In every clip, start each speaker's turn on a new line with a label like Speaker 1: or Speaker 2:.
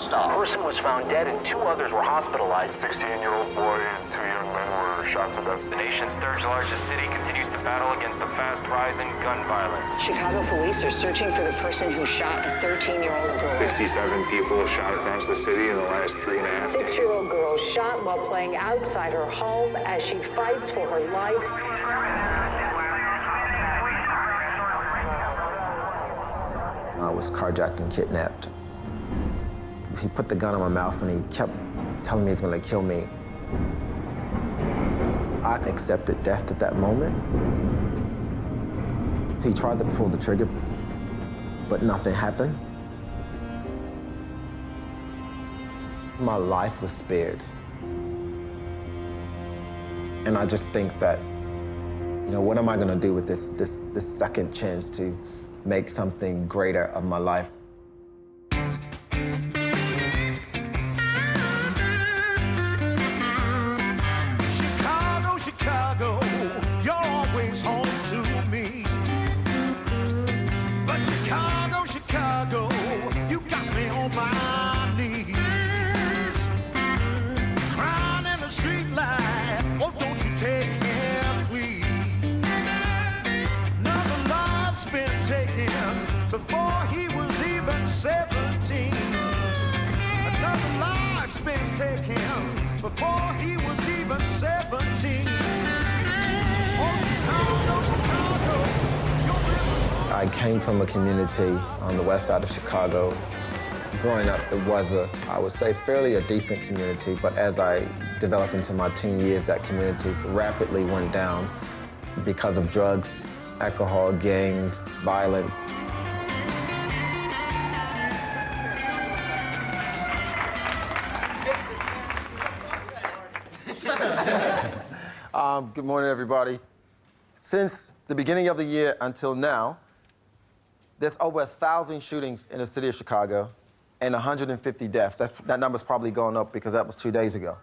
Speaker 1: stop. Person was found dead and 2 others were hospitalized.
Speaker 2: 16-year-old boy and 2 young men were shot to death.
Speaker 3: The nation's third largest city continues to battle against the fast rise in gun violence.
Speaker 4: Chicago police are searching for the person who shot a 13-year-old girl.
Speaker 2: 57 people shot across the city in the last 3.5 days.
Speaker 5: 6-year-old girl shot while playing outside her home as she fights for her life.
Speaker 6: I was carjacked and kidnapped. He put the gun in my mouth and he kept telling me he was going to kill me. I accepted death at that moment. He tried to pull the trigger, but nothing happened. My life was spared. And I just think that, you know, what am I going to do with this second chance to make something greater of my life?
Speaker 7: Chicago, Chicago, you're always home to me. But Chicago, Chicago, you got me on my knees. Crying in the street light, oh, don't you take care, please. Another life's been taken before he was even 17. Another life's been taken before he was even 17. Oh, Chicago, Chicago.
Speaker 6: I came from a community on the west side of Chicago. Growing up, it was I would say, fairly a decent community, but as I developed into my teen years, that community rapidly went down because of drugs, alcohol, gangs, violence. Good morning, everybody. Since the beginning of the year until now, there's over 1,000 shootings in the city of Chicago and 150 deaths. That number's probably gone up because that was 2 days ago.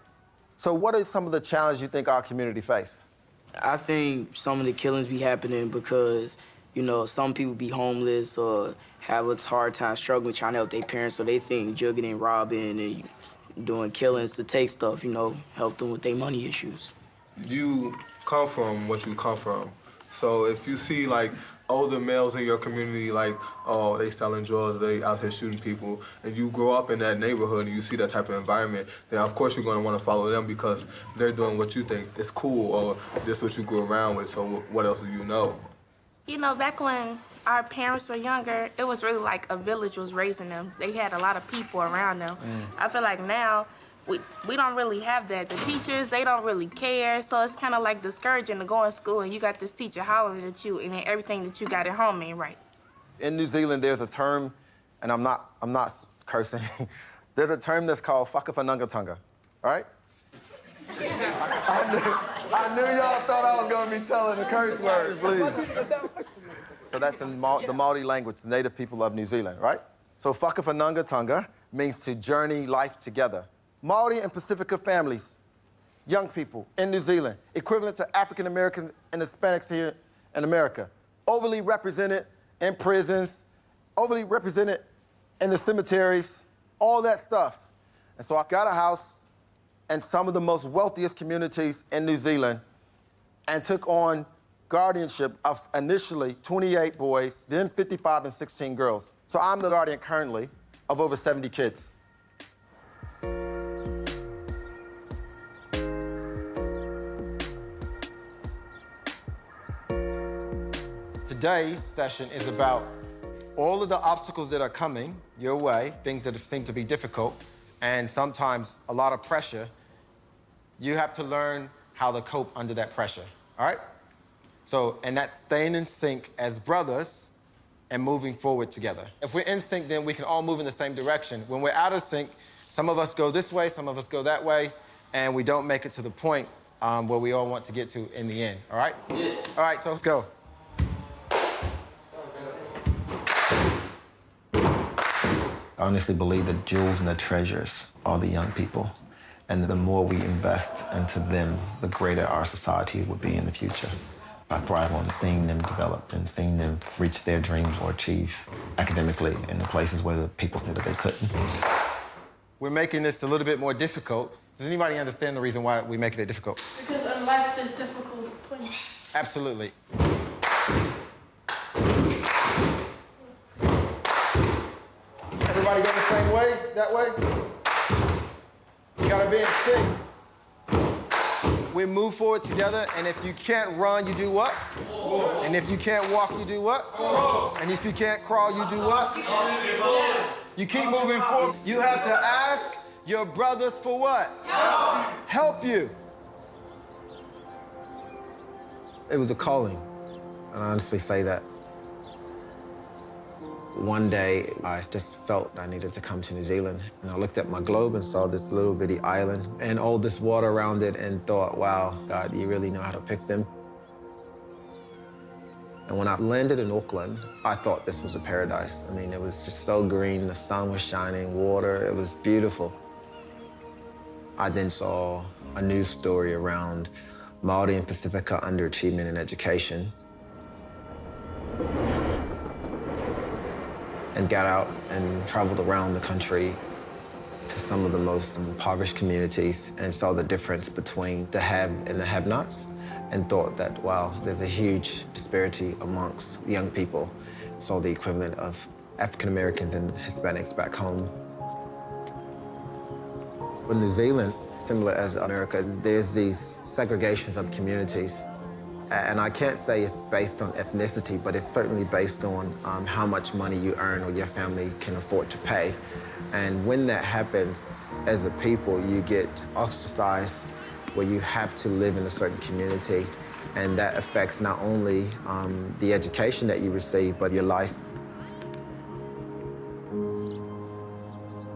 Speaker 6: So what are some of the challenges you think our community face?
Speaker 8: I think some of the killings be happening because, you know, some people be homeless or have a hard time struggling trying to help their parents, so they think jugging and robbing and doing killings to take stuff, you know, help them with their money issues.
Speaker 9: You come from what you come from. So if you see, like, older males in your community, like, oh, they selling drugs, they out here shooting people, and you grow up in that neighborhood and you see that type of environment, then of course you're going to want to follow them because they're doing what you think is cool or this what you grew around with, so what else do you know?
Speaker 10: You know, back when our parents were younger, it was really like a village was raising them. They had a lot of people around them. I feel like now, we don't really have that. The teachers, they don't really care, so it's kind of like discouraging to go in school and you got this teacher hollering at you and then everything that you got at home ain't right.
Speaker 6: In New Zealand, there's a term, and I'm not cursing, there's a term that's called whakafanungatanga, all right? I knew y'all thought I was gonna be telling a curse word, please. So that's in the Maori language, the native people of New Zealand, right? So whakafanungatanga means to journey life together. Maori and Pacifica families, young people in New Zealand, equivalent to African Americans and Hispanics here in America, overly represented in prisons, overly represented in the cemeteries, all that stuff. And so I got a house in some of the most wealthiest communities in New Zealand and took on guardianship of initially 28 boys, then 55 and 16 girls. So I'm the guardian currently of over 70 kids. Today's session is about all of the obstacles that are coming your way, things that seem to be difficult, and sometimes a lot of pressure. You have to learn how to cope under that pressure, all right? So, and that's staying in sync as brothers and moving forward together. If we're in sync, then we can all move in the same direction. When we're out of sync, some of us go this way, some of us go that way, and we don't make it to the point where we all want to get to in the end, all right? Yes. All right, so let's go. I honestly believe that jewels and the treasures are the young people. And the more we invest into them, the greater our society would be in the future. I thrive on seeing them develop and seeing them reach their dreams or achieve academically in the places where the people said that they couldn't. we're making this a little bit more difficult. Does anybody understand the reason why we're making it difficult?
Speaker 10: Because in life there's difficult points.
Speaker 6: Absolutely. Everybody go the same way? That way? You gotta be in sync. We move forward together, and if you can't run, you do what? And if you can't walk, you do what? And if you can't crawl, you do what? You keep moving forward. You have to ask your brothers for what? Help you. It was a calling, and I honestly say that. One day, I just felt I needed to come to New Zealand. And I looked at my globe and saw this little bitty island and all this water around it and thought, wow, God, you really know how to pick them. And when I landed in Auckland, I thought this was a paradise. I mean, it was just so green, the sun was shining, water, it was beautiful. I then saw a news story around Māori and Pacifica underachievement in education. And got out and traveled around the country to some of the most impoverished communities and saw the difference between the have and the have-nots and thought that, wow, there's a huge disparity amongst young people. Saw the equivalent of African Americans and Hispanics back home. In New Zealand, similar as America, there's these segregations of communities. And I can't say it's based on ethnicity, but it's certainly based on how much money you earn or your family can afford to pay. And when that happens, as a people, you get ostracized where you have to live in a certain community. And that affects not only the education that you receive, but your life.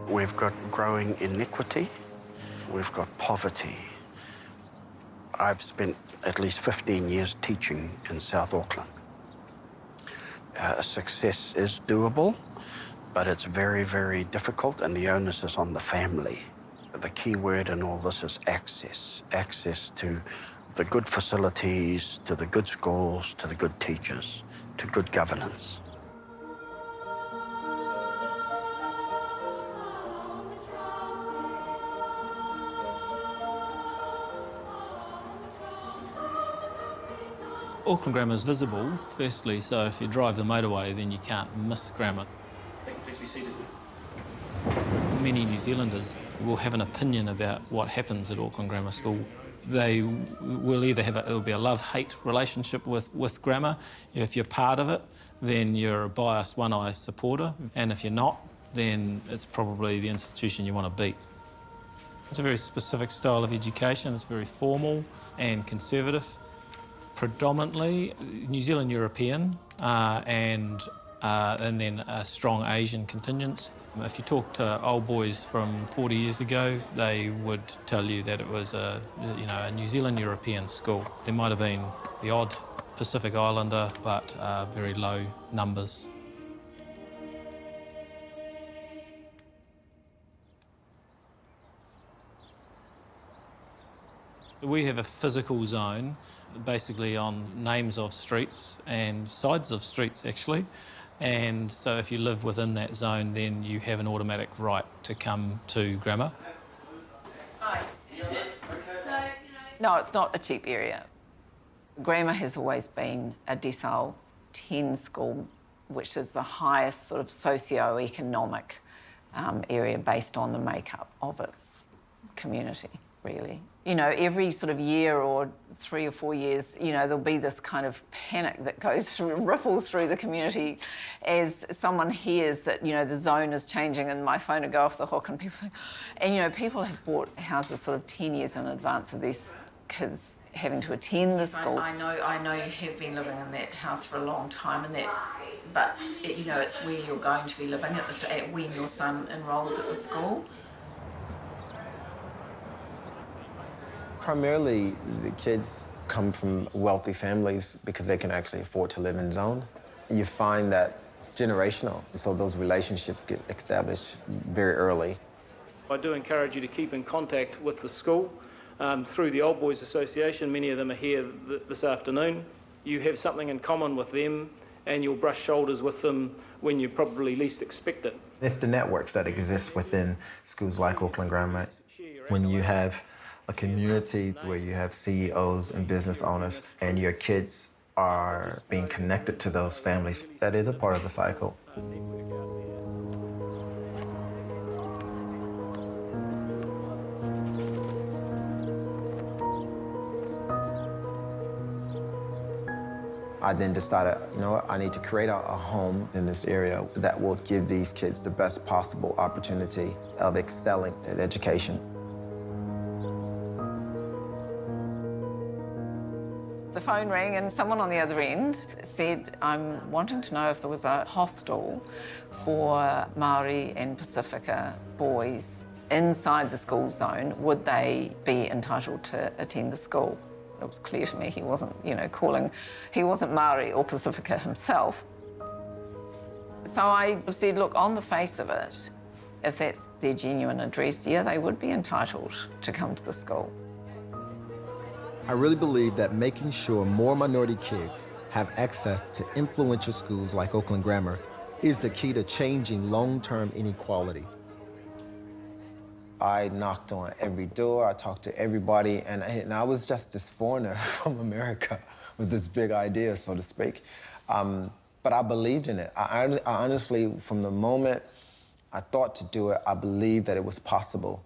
Speaker 11: We've got growing inequity. We've got poverty. I've spent at least 15 years teaching in South Auckland. Success is doable, but it's very, very difficult, and the onus is on the family. The key word in all this is access. Access to the good facilities, to the good schools, to the good teachers, to good governance.
Speaker 12: Auckland grammar is visible, firstly, so if you drive the motorway, then you can't miss grammar. Please be seated. Many New Zealanders will have an opinion about what happens at Auckland Grammar School. They will either have it'll be a love-hate relationship with grammar. If you're part of it, then you're a biased, one-eye supporter, and if you're not, then it's probably the institution you want to beat. It's a very specific style of education. It's very formal and conservative. Predominantly New Zealand European and then a strong Asian contingent. If you talk to old boys from 40 years ago, they would tell you that it was a New Zealand European school. There might have been the odd Pacific Islander, but very low numbers. We have a physical zone, basically on names of streets and sides of streets, actually. And so if you live within that zone, then you have an automatic right to come to grammar.
Speaker 13: No, it's not a cheap area. Grammar has always been a decile 10 school, which is the highest sort of socio-economic area based on the makeup of its community, really. You know, every sort of year or 3 or 4 years, you know, there'll be this kind of panic that goes through, ripples through the community as someone hears that, you know, the zone is changing and my phone will go off the hook and people think, and, you know, people have bought houses sort of 10 years in advance of these kids having to attend the school.
Speaker 14: I know you have been living in that house for a long time, and but you know, it's where you're going to be living at when your son enrolls at the school.
Speaker 6: Primarily, the kids come from wealthy families because they can actually afford to live in zone. You find that it's generational, so those relationships get established very early.
Speaker 12: I do encourage you to keep in contact with the school through the Old Boys Association. Many of them are here this afternoon. You have something in common with them,
Speaker 15: and you'll brush shoulders with them when you probably least expect it.
Speaker 6: It's the networks that exist within schools like Auckland Grammar. When you have a community where you have CEOs and business owners and your kids are being connected to those families, that is a part of the cycle. I then decided, you know what, I need to create a home in this area that will give these kids the best possible opportunity of excelling at education.
Speaker 13: The phone rang and someone on the other end said, I'm wanting to know if there was a hostel for Māori and Pacifica boys inside the school zone. Would they be entitled to attend the school? It was clear to me he wasn't, he wasn't Māori or Pacifica himself. So I said, look, on the face of it, if that's their genuine address, yeah, they would be entitled to come to the school.
Speaker 6: I really believe that making sure more minority kids have access to influential schools like Auckland Grammar is the key to changing long-term inequality. I knocked on every door, I talked to everybody, and I was just this foreigner from America with this big idea, so to speak. But I believed in it. I honestly, from the moment I thought to do it, I believed that it was possible.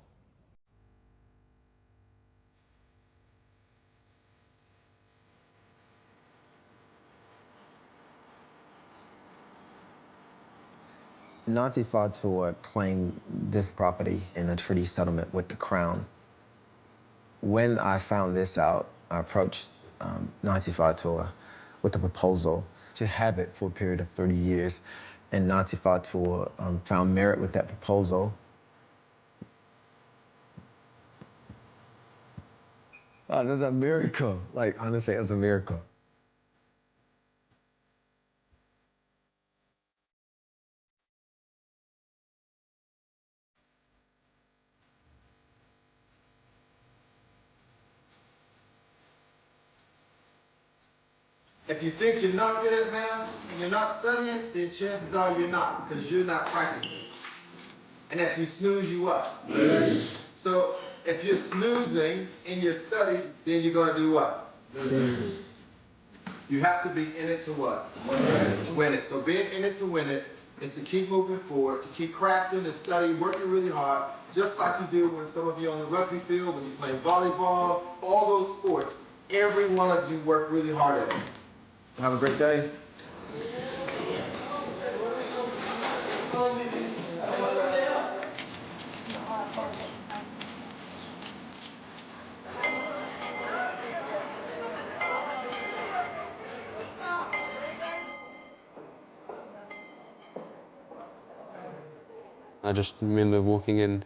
Speaker 6: Ngāti Whātua claimed this property in a treaty settlement with the Crown. When I found this out, I approached Ngāti Whātua with a proposal to have it for a period of 30 years, and Ngāti Whātua found merit with that proposal. Oh, that's a miracle. Like, honestly, it's a miracle. If you think you're not good at math and you're not studying, then chances are you're not, because you're not practicing. And if you snooze, you what? Lose. So if you're snoozing in your studies, then you're going to do what? Lose. You have to be in it to what? Win it. So being in it to win it is to keep moving forward, to keep crafting and studying, working really hard, just like you do when some of you on the rugby field, when you play volleyball, all those sports. Every one of you work really hard at it. Have a great day.
Speaker 16: I just remember walking in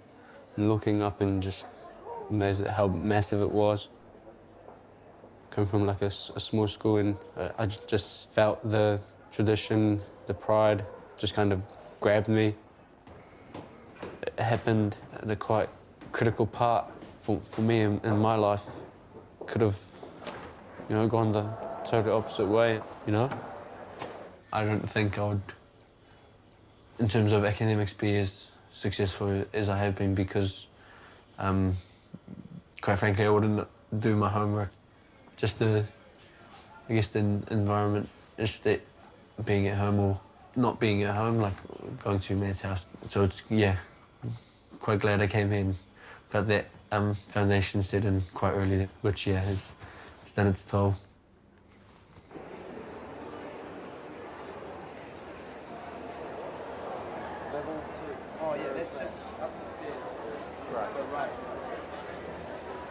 Speaker 16: and looking up and just amazed at how massive it was. Come from like a small school, and I just felt the tradition, the pride, just kind of grabbed me. It happened at a quite critical part for me in my life. Could have, gone the totally opposite way, I don't think I would, in terms of academics, be as successful as I have been because, quite frankly, I wouldn't do my homework. Just the environment, just that being at home or not being at home, like going to Matt's house. So it's, quite glad I came in, got that foundation set in quite early, which, has done its toll.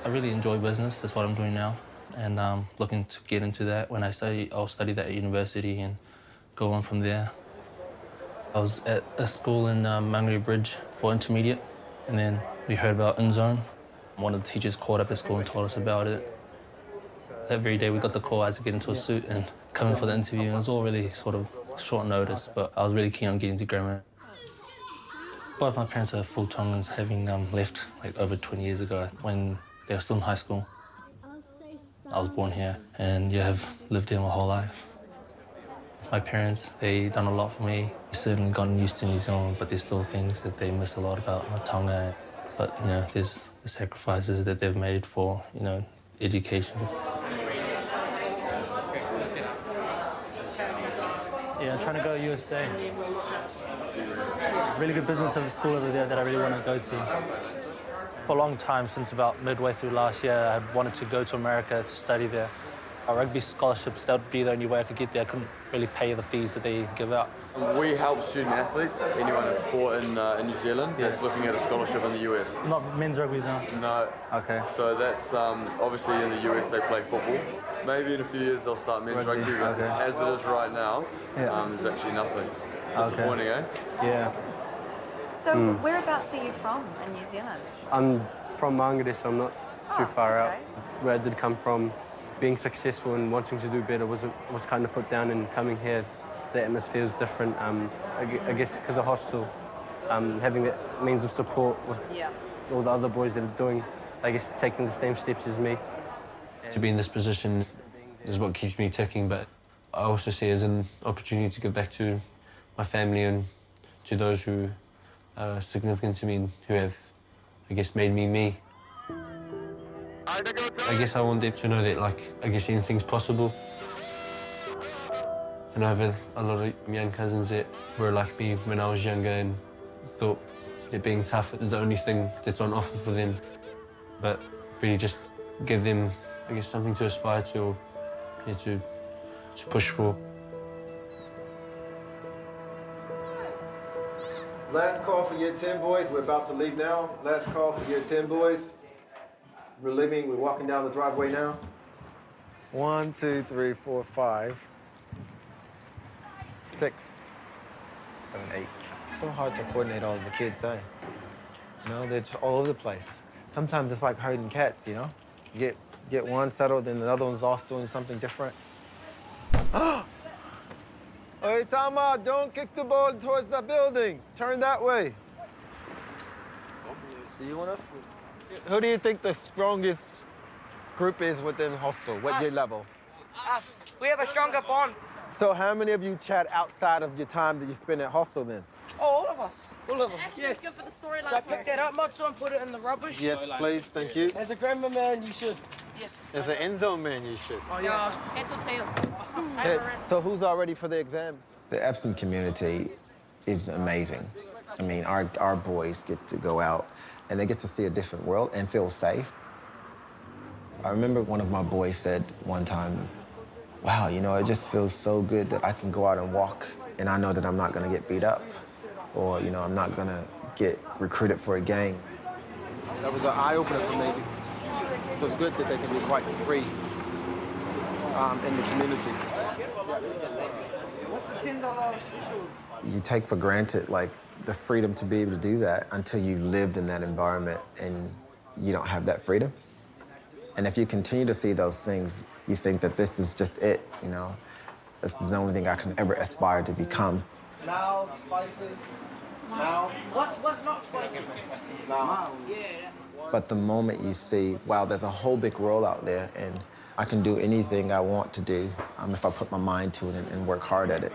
Speaker 17: I really enjoy business, that's what I'm doing now. And looking to get into that. When I study, I'll study that at university and go on from there. I was at a school in Mangere Bridge for intermediate, and then we heard about InZone. One of the teachers called up at school and told us about it. That very day we got the call, I had to get into a suit and come in for the interview, and it was all really sort of short notice, but I was really keen on getting to grammar. Both my parents are full Tongans, having left like over 20 years ago when they were still in high school. I was born here and have lived here my whole life. My parents, they done a lot for me. Certainly gotten used to New Zealand, but there's still things that they miss a lot about my Tonga. But, you know, there's the sacrifices that they've made for, you know, education.
Speaker 18: Yeah, I'm trying to go to USA. Really good business of a school over there that I really want to go to. For a long time, since about midway through last year, I wanted to go to America to study there. Our rugby scholarships, that would be the only way I could get there. I couldn't really pay the fees that they give out.
Speaker 19: We help student athletes, anyone in sport in New Zealand that's looking at a scholarship in the US.
Speaker 18: Not men's rugby now?
Speaker 19: No.
Speaker 18: Okay.
Speaker 19: So that's, obviously in the US they play football. Maybe in a few years they'll start men's rugby, but as it is right now, there's actually nothing. Disappointing, eh?
Speaker 18: Yeah.
Speaker 20: So whereabouts are you from in New Zealand?
Speaker 21: I'm from Māngere, so I'm not too far out. Where I did come from, being successful and wanting to do better was kind of put down, and coming here, the atmosphere is different. I guess because of hostel, having that means of support with all the other boys that are doing, I guess, taking the same steps as me.
Speaker 16: To be in this position is what keeps me ticking, but I also see it as an opportunity to give back to my family and to those who are significant to me and who have, I guess, made me me. I guess I want them to know that, like, I guess anything's possible. And I have a lot of young cousins that were like me when I was younger and thought that being tough is the only thing that's on offer for them. But really just give them, I guess, something to aspire to or to push for.
Speaker 6: Last call for year 10 boys. We're about to leave now. Last call for year 10 boys. We're leaving. We're walking down the driveway now. 1, 2, 3, 4, 5, 6, 7, 8.
Speaker 22: It's so hard to coordinate all of the kids, eh? You know, they're just all over the place. Sometimes it's like herding cats, you know? You get one settled, then the other one's off doing something different.
Speaker 6: Hey, Tama, don't kick the ball towards the building. Turn that way. Do you want us? Who do you think the strongest group is within hostel? What year level?
Speaker 23: Us. We have a stronger bond.
Speaker 6: So how many of you chat outside of your time that you spend at hostel then?
Speaker 23: Oh, all of us. All of us.
Speaker 20: Yes. Good for the storyline.
Speaker 23: So I pick that up, Matsu, and put it in the rubbish.
Speaker 6: Yes, please, thank you.
Speaker 23: As a grandma man, you should. Yes.
Speaker 22: As an end zone man, you should.
Speaker 23: Oh, yeah.
Speaker 20: Heads or tails?
Speaker 6: So who's all ready for the exams?
Speaker 24: The Epsom community is amazing. I mean, our boys get to go out and they get to see a different world and feel safe. I remember one of my boys said one time, wow, you know, it just feels so good that I can go out and walk and I know that I'm not gonna get beat up or, you know, I'm not gonna get recruited for a gang.
Speaker 6: That was an eye-opener for me. So it's good that they can be quite free in the community.
Speaker 23: What's the $10
Speaker 24: You take for granted, like, the freedom to be able to do that until you lived in that environment and you don't have that freedom. And if you continue to see those things, you think that this is just it, you know? This is the only thing I can ever aspire to become.
Speaker 6: Mild spices. Mild.
Speaker 23: What's not spicy?
Speaker 6: Mild.
Speaker 23: Yeah.
Speaker 24: But the moment you see, wow, there's a whole big world out there and I can do anything I want to do if I put my mind to it and work hard at it.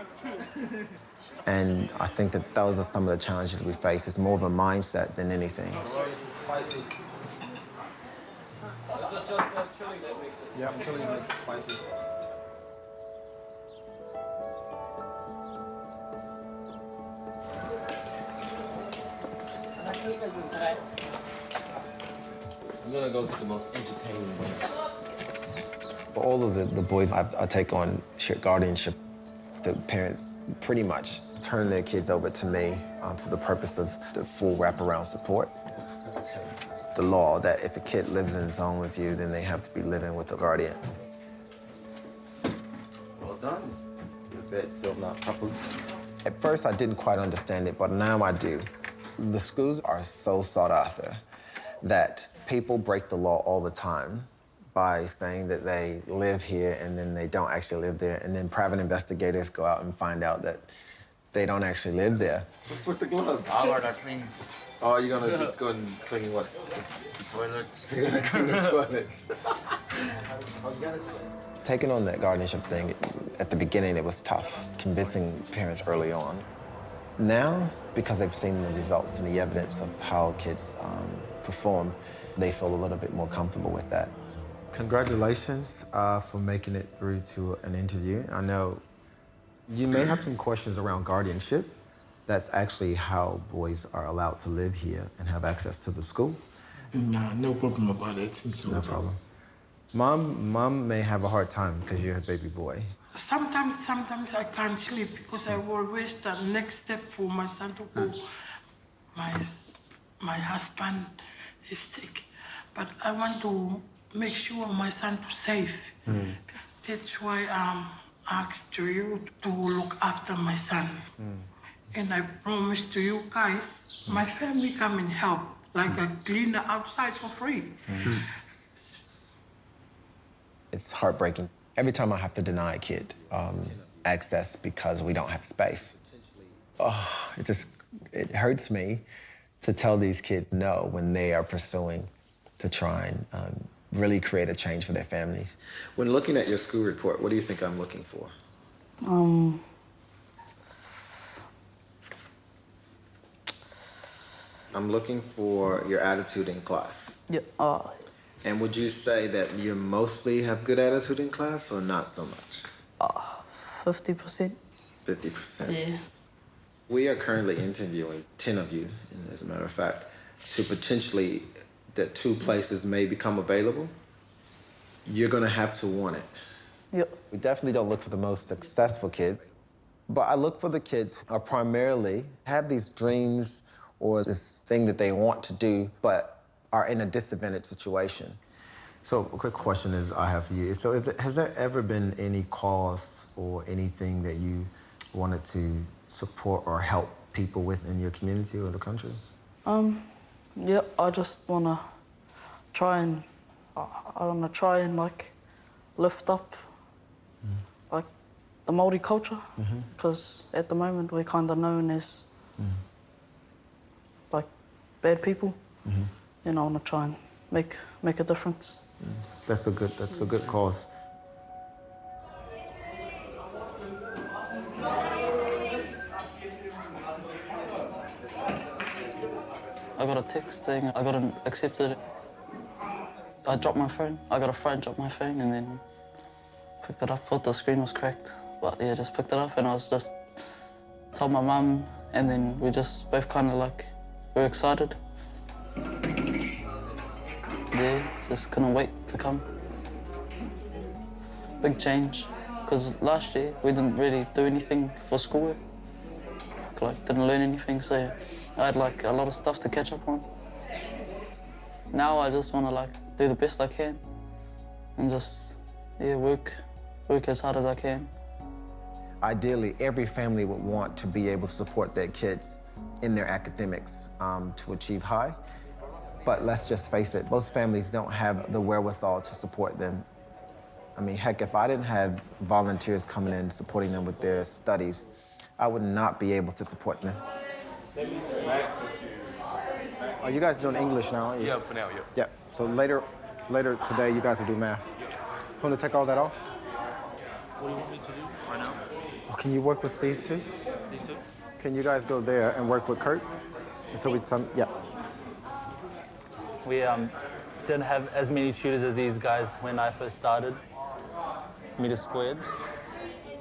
Speaker 24: And I think that those are some of the challenges we face. It's more of a mindset than anything.
Speaker 6: Spicy. Is it just the chili that makes it spicy? Yeah, chili makes it spicy.
Speaker 25: I'm gonna go to the most entertaining one.
Speaker 24: All of the boys I take on shared guardianship. The parents pretty much turn their kids over to me for the purpose of the full wraparound support. It's the law that if a kid lives in his home with you, then they have to be living with a guardian.
Speaker 6: Well done. Your bed's still not proper.
Speaker 24: At first, I didn't quite understand it, but now I do. The schools are so sought after that people break the law all the time by saying that they live here and then they don't actually live there, and then private investigators go out and find out that they don't actually live there.
Speaker 6: What's with the gloves?
Speaker 25: I'll learn to clean.
Speaker 6: Oh, you're gonna go and clean what?
Speaker 25: The toilets.
Speaker 6: You're gonna clean the toilets. Oh, you got it.
Speaker 24: Taking on that guardianship thing, at the beginning, it was tough, convincing parents early on. Now, because they've seen the results and the evidence of how kids perform, they feel a little bit more comfortable with that. Congratulations for making it through to an interview. I know you may have some questions around guardianship. That's actually how boys are allowed to live here and have access to the school.
Speaker 1: Nah, no problem about it.
Speaker 24: No problem. Mom may have a hard time because you're a baby boy.
Speaker 23: Sometimes I can't sleep because I always the next step for my son to go. My husband is sick, but I want to make sure my son is safe. That's why I'm asked to you to look after my son. And I promise to you guys, my family come and help, like a cleaner outside for free.
Speaker 24: It's heartbreaking. Every time I have to deny a kid access because we don't have space. Oh, it hurts me to tell these kids no when they are pursuing to try and really create a change for their families. When looking at your school report, what do you think I'm looking for? I'm looking for your attitude in class.
Speaker 2: Yeah.
Speaker 24: And would you say that you mostly have good attitude in class or not so much?
Speaker 2: 50%.
Speaker 24: 50%?
Speaker 2: Yeah.
Speaker 24: We are currently interviewing 10 of you, as a matter of fact, to potentially that 2 places may become available. You're gonna have to want it.
Speaker 2: Yep.
Speaker 24: We definitely don't look for the most successful kids, but I look for the kids who are primarily have these dreams or this thing that they want to do, but are in a disadvantaged situation. So a quick question I have for you. So has there ever been any cause or anything that you wanted to support or help people with in your community or the country?
Speaker 2: Yeah, I just wanna try and, like lift up like the Māori culture, because at the moment we're kind of known as like bad people. You know, I want to try and make a difference.
Speaker 24: That's a good cause.
Speaker 2: I got a text saying I got accepted. I dropped my phone. I got a friend drop my phone and then picked it up. Thought the screen was cracked, but yeah, just picked it up and I was just told my mum, and then we just both kind of like were excited. Yeah, just couldn't wait to come. Big change, because last year we didn't really do anything for schoolwork. Like, didn't learn anything, so I had like a lot of stuff to catch up on. Now I just want to like do the best I can and just, yeah, work as hard as I can.
Speaker 24: Ideally, every family would want to be able to support their kids in their academics to achieve high. But let's just face it, most families don't have the wherewithal to support them. I mean, heck, if I didn't have volunteers coming in supporting them with their studies, I would not be able to support them.
Speaker 22: Oh, you guys doing English now, aren't you?
Speaker 19: Yeah, for now, yeah.
Speaker 22: Yeah, so later today you guys will do math. Want to take all that off?
Speaker 17: What do you want me to do right now?
Speaker 22: Oh, can you work with these two?
Speaker 17: These two?
Speaker 22: Can you guys go there and work with Kurt until we yeah.
Speaker 18: We didn't have as many tutors as these guys when I first started. Meter squared.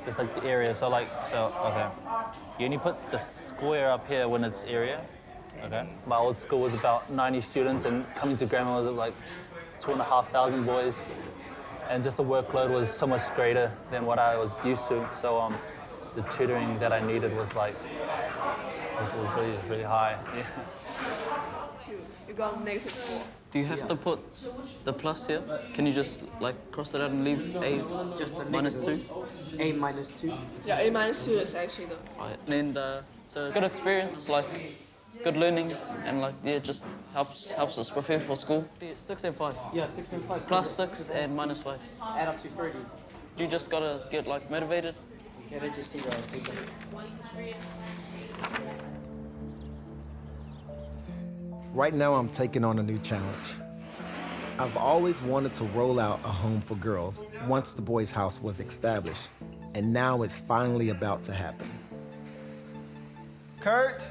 Speaker 18: It's like the area. So okay. You only put the square up here when it's area. Okay. My old school was about 90 students, and coming to grammar was like 2,500 boys, and just the workload was so much greater than what I was used to. So the tutoring that I needed was like really high. Yeah.
Speaker 3: You got -4.
Speaker 2: Do you have to put the plus here? Can you just like cross it out and leave a just a -2?
Speaker 3: A -2. Yeah, A -2 is actually the.
Speaker 2: And so good experience, like good learning, and like yeah, just helps us prepare for school. 6 and 5.
Speaker 3: Yeah, 6 and 5.
Speaker 2: +6 and -5.
Speaker 3: Add up to 30.
Speaker 2: You just gotta get like motivated.
Speaker 3: You gotta just
Speaker 24: Right now, I'm taking on a new challenge. I've always wanted to roll out a home for girls once the boys' house was established, and now it's finally about to happen.
Speaker 6: Kurt?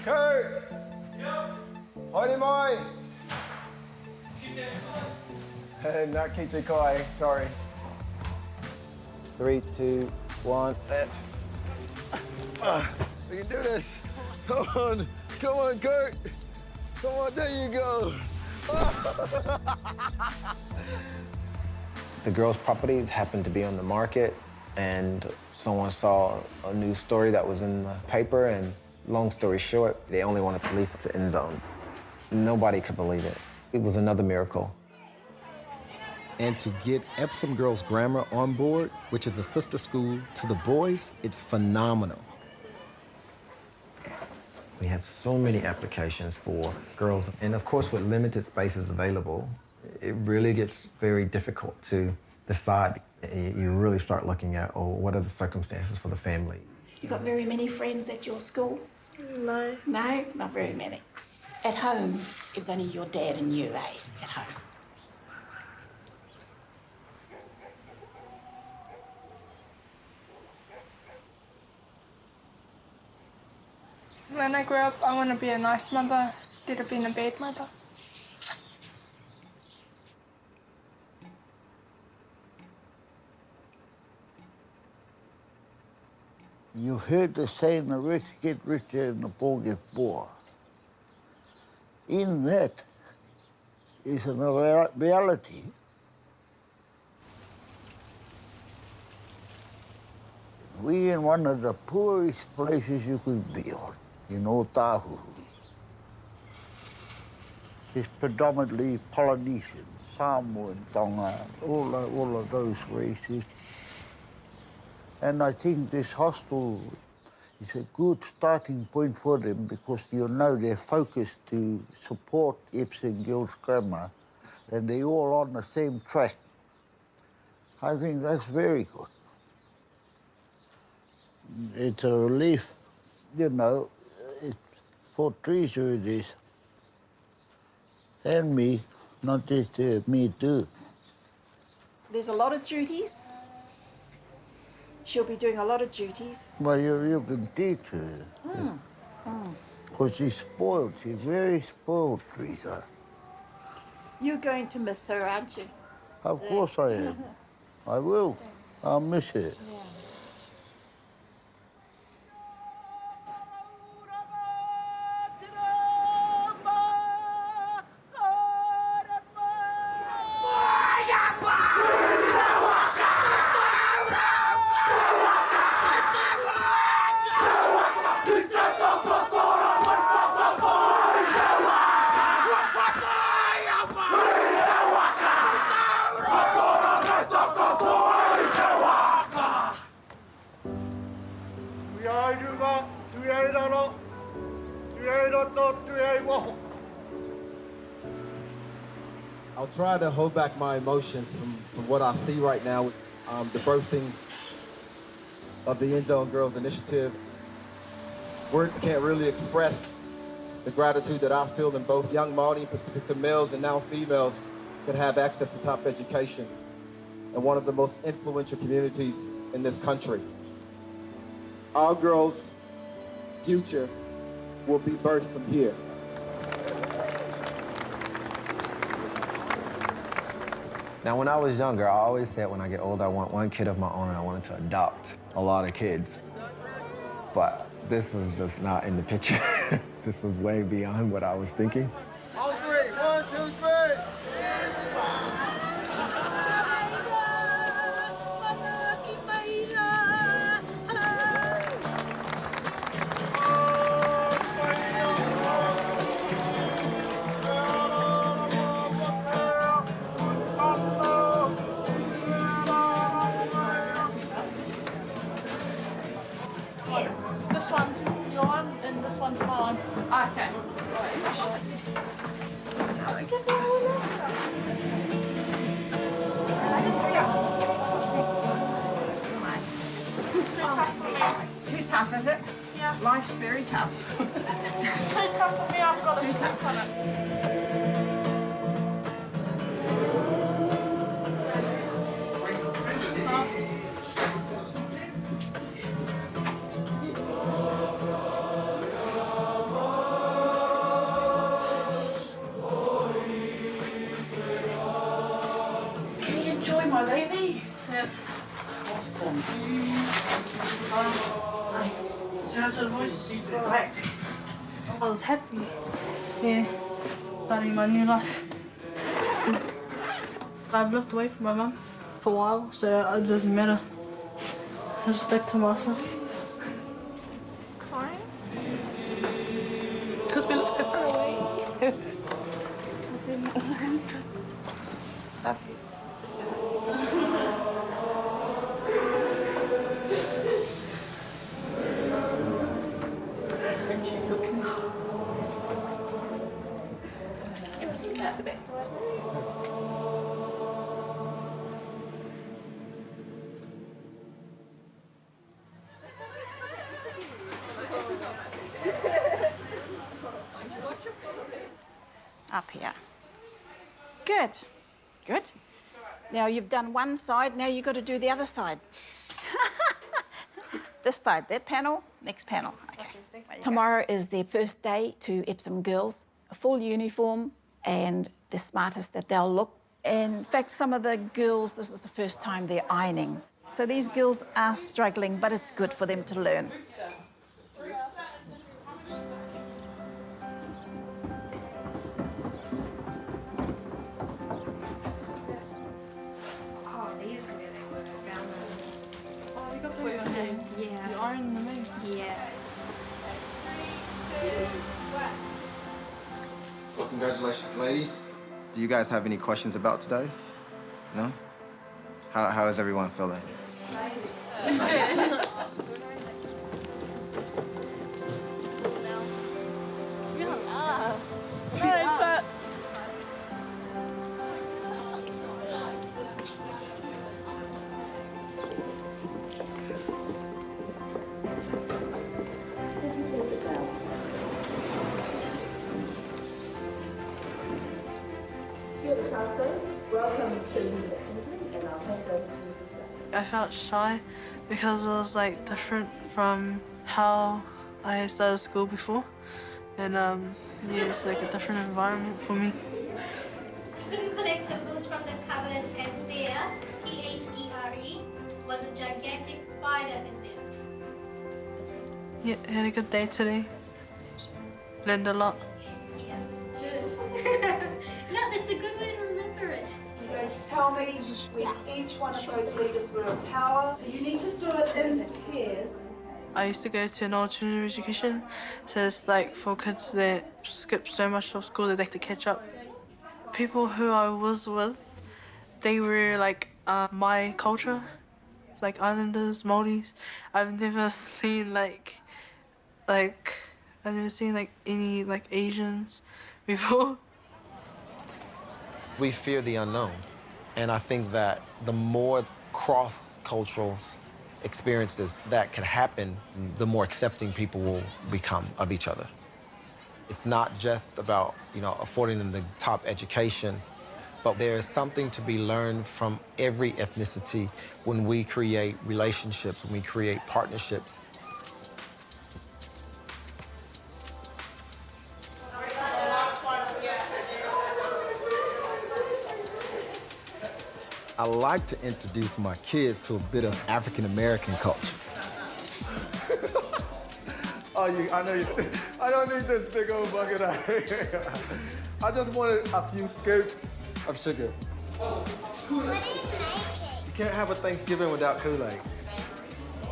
Speaker 6: Kurt? Yep. Hoity moi. Hey, not keep the koi, sorry. 3, 2, 1, left. We can do this. Come on, Kurt. Come on, there you go.
Speaker 24: The girls' properties happened to be on the market, and someone saw a news story that was in the paper, and long story short, they only wanted to lease it to End Zone. Nobody could believe it. It was another miracle. And to get Epsom Girls Grammar on board, which is a sister school to the boys, it's phenomenal. We have so many applications for girls, and of course, with limited spaces available, it really gets very difficult to decide. You really start looking at, oh, what are the circumstances for the family?
Speaker 4: You got very many friends at your school?
Speaker 3: No.
Speaker 4: No, not very many. At home, it's only your dad and you, eh? At home.
Speaker 5: When I grow up, I want to be a nice mother instead of being a bad mother.
Speaker 7: You've heard the saying, the rich get richer and the poor get poorer. In that is a reality. We're in one of the poorest places you could be on, in Otahu. It's predominantly Polynesian, Samoa and Tonga, all of those races. And I think this hostel is a good starting point for them because you know they're focused to support Epsom Girls Grammar and they're all on the same track. I think that's very good. It's a relief, you know, for Teresa it is. And me, not just me too.
Speaker 4: There's a lot of duties. She'll be doing a lot of duties.
Speaker 7: Well, you can teach her. Because she's spoiled. She's very spoiled, Teresa.
Speaker 4: You're going to miss her, aren't you?
Speaker 7: Of course I am. I will. I'll miss her.
Speaker 8: I'll try to hold back my emotions from what I see right now with the birthing of the End Zone Girls Initiative. Words can't really express the gratitude that I feel in both young Māori and Pacifica males and now females that have access to top education in one of the most influential communities in this country. Our girls' future will be birthed from here.
Speaker 24: Now, when I was younger, I always said when I get older, I want one kid of my own and I wanted to adopt a lot of kids. But this was just not in the picture. This was way beyond what I was thinking.
Speaker 7: All three. 1, 2, 3.
Speaker 5: This one's your one and this one's mine. Okay.
Speaker 4: Too tough, is it?
Speaker 5: Yeah.
Speaker 3: Life's very tough.
Speaker 5: Too tough for me, I've got to sleep on it.
Speaker 3: Can you enjoy my baby?
Speaker 5: Yeah.
Speaker 3: Awesome. So how's the voice? Right.
Speaker 5: I was happy. Yeah. Starting my new life. I've lived away from my mum for a while, so it doesn't matter. I just stick to myself.
Speaker 3: Crying?
Speaker 5: Because we live so far away.
Speaker 3: Happy.
Speaker 4: Up here. Good. Good. Now you've done one side, now you've got to do the other side. This side, that panel, next panel. Okay. Tomorrow is their first day to Epsom girls. A full uniform and the smartest that they'll look. In fact, some of the girls, this is the first time they're ironing. So these girls are struggling, but it's good for them to learn.
Speaker 20: Oh, these are really good. I found them.
Speaker 5: Oh, you got those hands.
Speaker 20: Yeah.
Speaker 5: You iron them in.
Speaker 20: Yeah.
Speaker 6: Well, congratulations, ladies. Do you guys have any questions about today? No? How is everyone feeling?
Speaker 9: Welcome to the assembly, and I'll hand over to Mrs. Black.
Speaker 5: I felt shy because it was like different from how I started school before, and yeah, it's like a different environment for me.
Speaker 10: Couldn't collect her boots from the cupboard as there, T-H-E-R-E, was a gigantic spider in there.
Speaker 5: Yeah, I had a good day today. Learned a lot.
Speaker 10: Yeah. No, that's a good way to remember it.
Speaker 9: You're going to tell me when each one of those leaders were in power. So you need to do it in pairs.
Speaker 5: I used to go to an alternative education, so it's like for kids that skip so much of school that they have to catch up. People who I was with, they were like my culture, like Islanders, Māoris. I've never seen I've never seen any Asians before.
Speaker 24: We fear the unknown, and I think that the more cross-cultural experiences that can happen, the more accepting people will become of each other. It's not just about, affording them the top education, but there is something to be learned from every ethnicity when we create relationships, when we create partnerships.
Speaker 8: I like to introduce my kids to a bit of African-American culture.
Speaker 6: I know you. I don't need this big old bucket. I just wanted a few scoops of sugar. You can't have a Thanksgiving without Kool-Aid.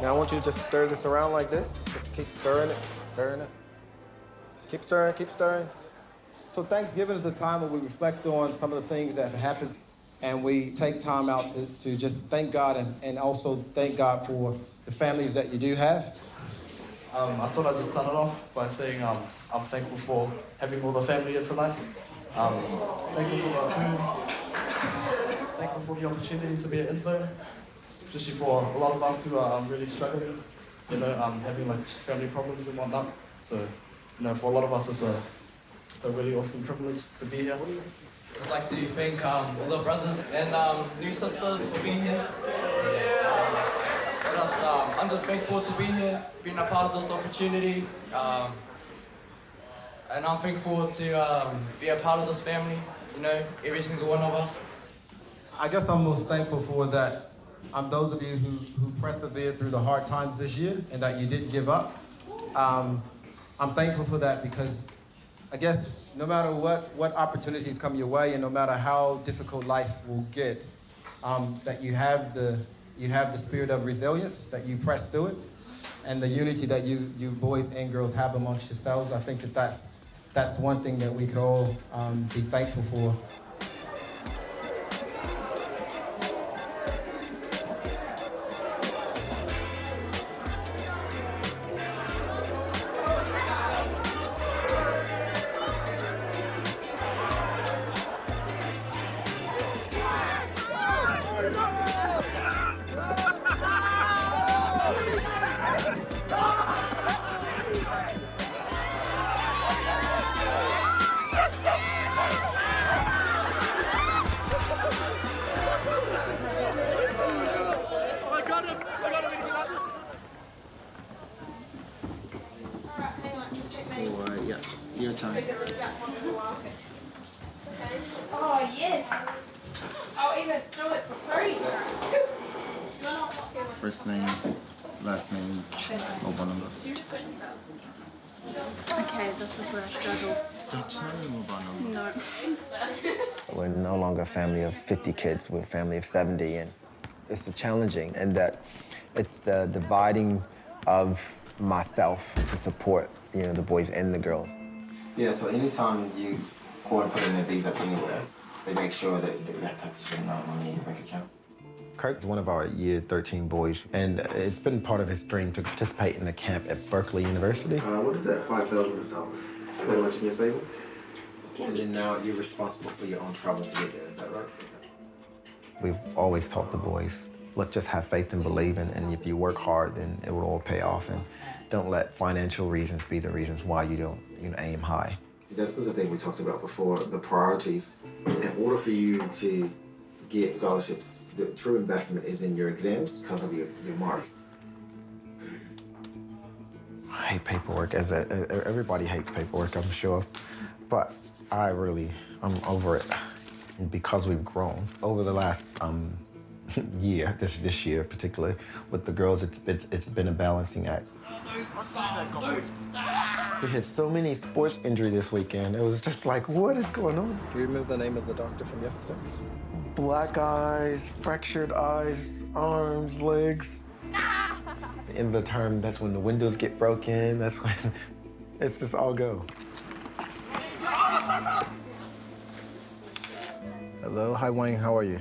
Speaker 6: Now I want you to just stir this around like this. Just keep stirring it, stirring it. Keep stirring, keep stirring. So Thanksgiving is the time when we reflect on some of the things that have happened, and we take time out to just thank God and also thank God for the families that you do have.
Speaker 11: I thought I'd just start it off by saying I'm thankful for having all the family here tonight. Thankful for the food. Thankful for the opportunity to be at Inzo, especially for a lot of us who are really struggling. you know, having like family problems and whatnot. So, you know, for a lot of us, it's a really awesome privilege to be here.
Speaker 12: I'd like to thank all the brothers and new sisters for being here. What else? I'm just thankful to be here, being a part of this opportunity. And I'm thankful to be a part of this family, you know, every single one of us.
Speaker 8: I guess I'm most thankful for that. Those of you who persevered through the hard times this year and that you didn't give up. I'm thankful for that because I guess no matter what opportunities come your way and no matter how difficult life will get, that you have the spirit of resilience, that you press through it, and the unity that you boys and girls have amongst yourselves. I think that's one thing that we could all be thankful for.
Speaker 13: Your time.
Speaker 9: Oh, yes. I'll even do it for free.
Speaker 13: First name, last name, mobile number.
Speaker 14: Okay, this is where I struggle.
Speaker 13: Don't you know your mobile number?
Speaker 14: No.
Speaker 24: We're no longer a family of 50 kids, we're a family of 70, and it's challenging in that it's the dividing of myself to support, you know, the boys and the girls. Yeah, so anytime you go and put in a visa anywhere, they make sure that you get that type of certain amount of money in your bank account. Kirk's one of our year 13 boys, and it's been part of his dream to participate in the camp at Berkeley University. What is that, $5,000? Pretty much in your savings? And then now you're responsible for your own travel to get there, is that right? We've always taught the boys, look, just have faith and believe, and if you work hard, then it will all pay off, and don't let financial reasons be the reasons why you don't aim high. That's the thing we talked about before, the priorities. In order for you to get scholarships, the true investment is in your exams because of your marks. I hate paperwork, everybody hates paperwork, I'm sure, but I'm over it. And because we've grown over the last year, this year particularly, with the girls, it's been a balancing act. We had so many sports injury this weekend. It was just like, what is going on?
Speaker 22: Do you remember the name of the doctor from yesterday?
Speaker 24: Black eyes, fractured eyes, arms, legs. In the term, that's when the windows get broken. That's when it's just all go.
Speaker 22: Hello, hi Wayne, how are you?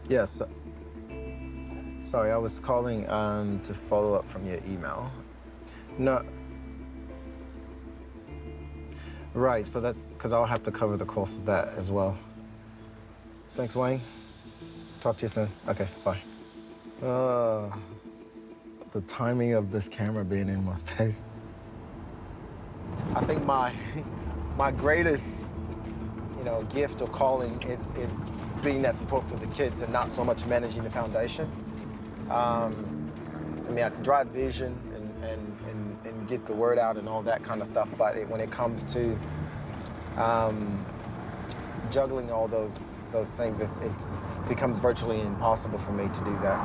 Speaker 22: Yes. Sorry, I was calling to follow up from your email. No. Right, so that's because I'll have to cover the cost of that as well. Thanks, Wayne. Talk to you soon. Okay, bye. The timing of this camera being in my face.
Speaker 24: I think my greatest, gift or calling is being that support for the kids and not so much managing the foundation. I can drive vision and get the word out and all that kind of stuff, but when it comes to juggling all those things, it becomes virtually impossible for me to do that.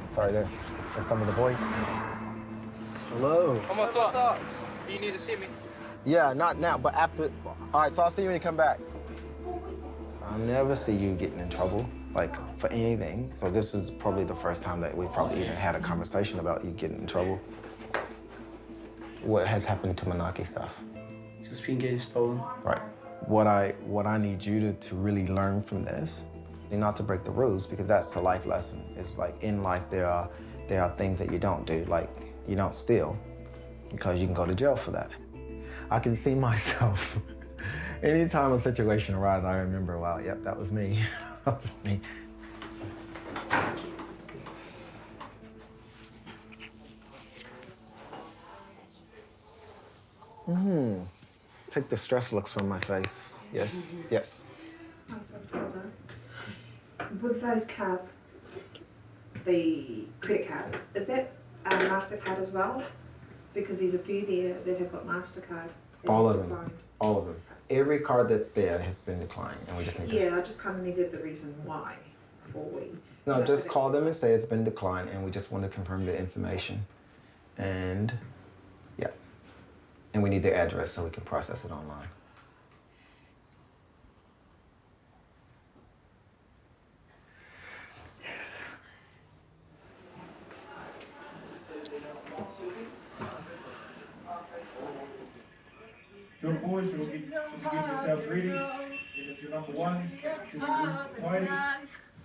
Speaker 24: Sorry, there's some of the boys. Hello.
Speaker 12: What's up? Do you need to see me?
Speaker 24: Yeah, not now, but after. All right, so I'll see you when you come back. I'll never see you getting in trouble, for anything. So this is probably the first time that we probably even had a conversation about you getting in trouble. What has happened to Manaki stuff?
Speaker 12: Just been getting stolen.
Speaker 24: Right. What I need you to really learn from this, and not to break the rules, because that's the life lesson. It's in life there are things that you don't do, you don't steal, because you can go to jail for that. I can see myself. Anytime a situation arises, I remember, wow, yep, that was me. That was me.
Speaker 22: Take the stress looks from my face. Yes, yes.
Speaker 1: With those cards, the credit cards, is that a MasterCard as well? Because there's a few there that have got MasterCard.
Speaker 22: All of them. All of them. Every card that's there has been declined, and we just need to...
Speaker 1: Yeah, I just kind of needed the reason why before we...
Speaker 22: No, just call them and say it's been declined, and we just want to confirm the information. And, yeah. And we need their address so we can process it online.
Speaker 15: Your boys should be getting yourselves ready. Get into your number ones. Should be tidy.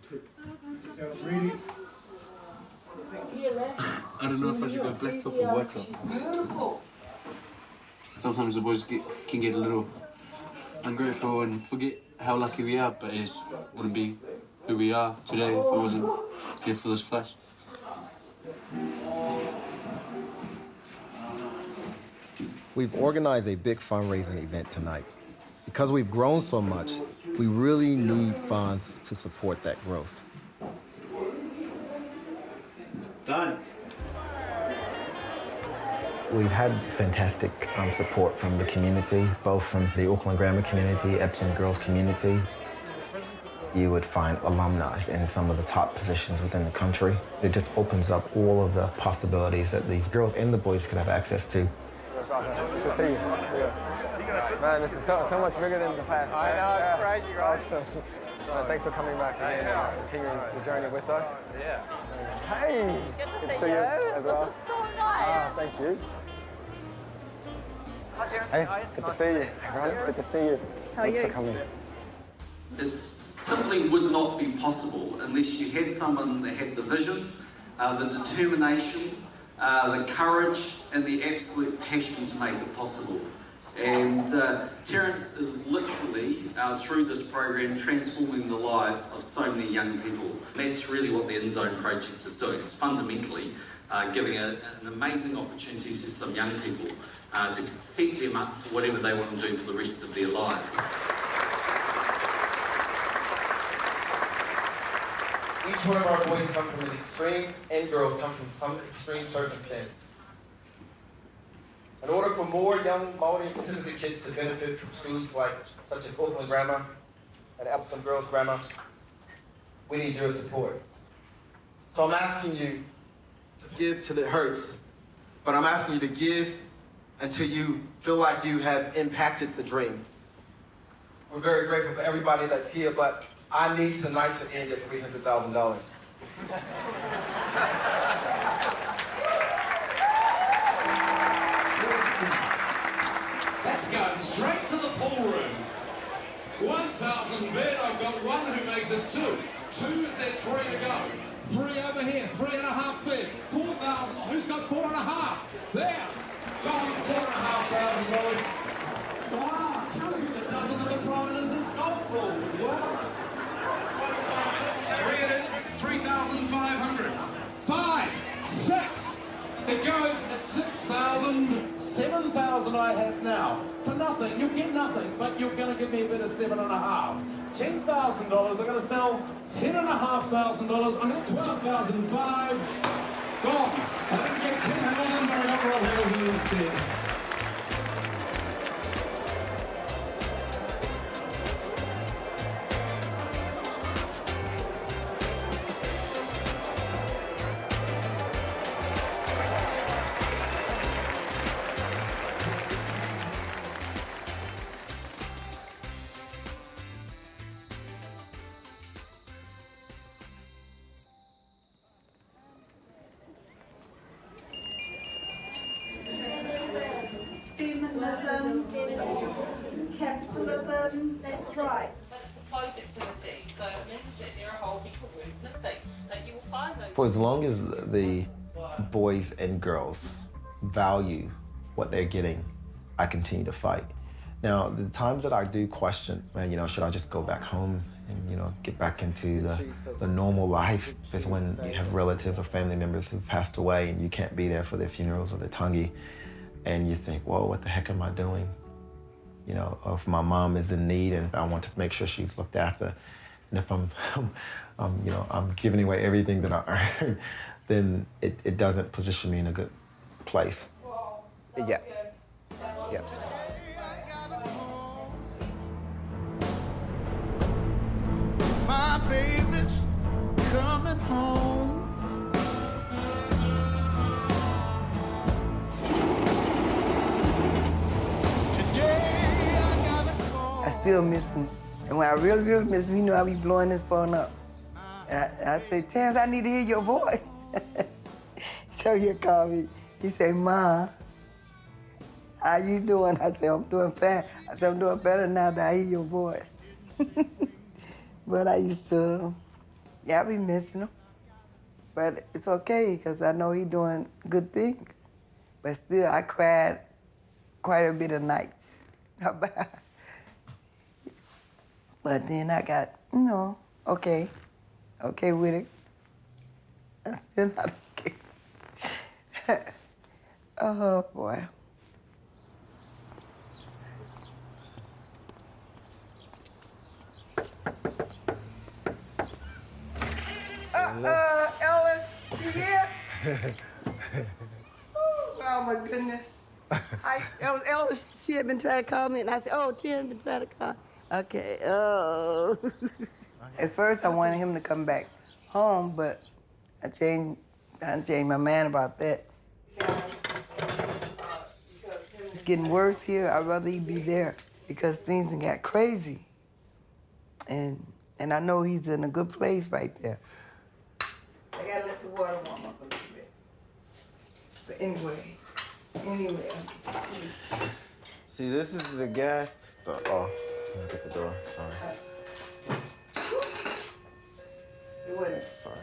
Speaker 15: Get yourselves ready.
Speaker 16: I don't know if I should go black top or white top.
Speaker 1: Beautiful.
Speaker 16: Sometimes the boys can get a little ungrateful and forget how lucky we are, but it wouldn't be who we are today if it wasn't here for this place.
Speaker 6: We've organized a big fundraising event tonight. Because we've grown so much, we really need funds to support that growth.
Speaker 15: Done.
Speaker 24: We've had fantastic support from the community, both from the Auckland Grammar community, Epsom Girls community. You would find alumni in some of the top positions within the country. It just opens up all of the possibilities that these girls and the boys could have access to.
Speaker 22: Good to see you. Man, this is so much bigger than the past. I know, it's crazy, right? Awesome. Thanks for coming back again and continuing the journey with us.
Speaker 21: Yeah.
Speaker 22: Hey!
Speaker 21: Good to see you.
Speaker 22: Well.
Speaker 21: This is so nice.
Speaker 22: Thank you.
Speaker 21: Hi, Terrance.
Speaker 22: Hey, good to see you. Right? Good to see you.
Speaker 21: How are you?
Speaker 22: Thanks for coming.
Speaker 25: It simply would not be possible unless you had someone that had the vision, the determination, the courage, and the absolute passion to make it possible. And Terrance is literally, through this program, transforming the lives of so many young people. And that's really what the InZone project is doing. It's fundamentally giving an amazing opportunity to some young people to set them up for whatever they want to do for the rest of their lives.
Speaker 8: Each one of our boys come from an extreme, and girls come from some extreme circumstance. In order for more young Māori and Pacific kids to benefit from schools such as Auckland Grammar and Epsom Girls Grammar, we need your support. So I'm asking you to give till it hurts, but I'm asking you to give until you feel like you have impacted the dream. We're very grateful for everybody that's here, but I need tonight to end at $300,000.
Speaker 26: That's going straight to the pool room. 1,000 bid, I've got one who makes it two. Two is at 3 to go. 3 over here, 3.5 bid. 4,000, who's got 4.5? There. Gone $4,500. Ah, comes with a dozen of the Prime Minister's golf balls as well. 3 it is, 3,500. 5, 6. It goes at 6,000. 7,000 I have now. For nothing, you'll get nothing, but you're going to give me a bit of 7.5. $10,000, I'm going to sell $10,500. I'm at 12,005. Gone. I didn't get $10,000, but I got Rob Hamilton instead.
Speaker 9: Feminism, capitalism, that's right.
Speaker 27: But it's a closed activity, so it means that there are a whole heap of words missing. So you will find those.
Speaker 24: For as long as the boys and girls value what they're getting, I continue to fight. Now, the times that I do question, man, should I just go back home and, get back into the normal life, is when you have relatives or family members who've passed away and you can't be there for their funerals or their tangi. and you think, whoa, what the heck am I doing? You know, or if my mom is in need and I want to make sure she's looked after, and if I'm giving away everything that I earn, then it doesn't position me in a good place. Yeah. Yeah.
Speaker 2: My baby's coming home.
Speaker 3: I still miss him. And when I really, really miss him, you know, I be blowing his phone up. And I say, Terrance, I need to hear your voice. So he'll call me. He say, Ma, how you doing? I say, I'm doing fine. I say, I'm doing better now that I hear your voice. But I used to, I be missing him. But it's okay, because I know he's doing good things. But still, I cried quite a bit of nights. But then I got, okay with it. I'm still not okay. Oh, boy. Ellen, you here? Oh, my goodness. Ellen, she had been trying to call me, and I said, oh, Terrance been trying to call. Okay, oh. At first, I wanted him to come back home, but I changed my mind about that. It's getting worse here. I'd rather he be there because things got crazy. And I know he's in a good place right there. I gotta let the water warm up a little bit. But anyway.
Speaker 24: See, this is the gas. Oh, look at the door. Sorry. Sorry.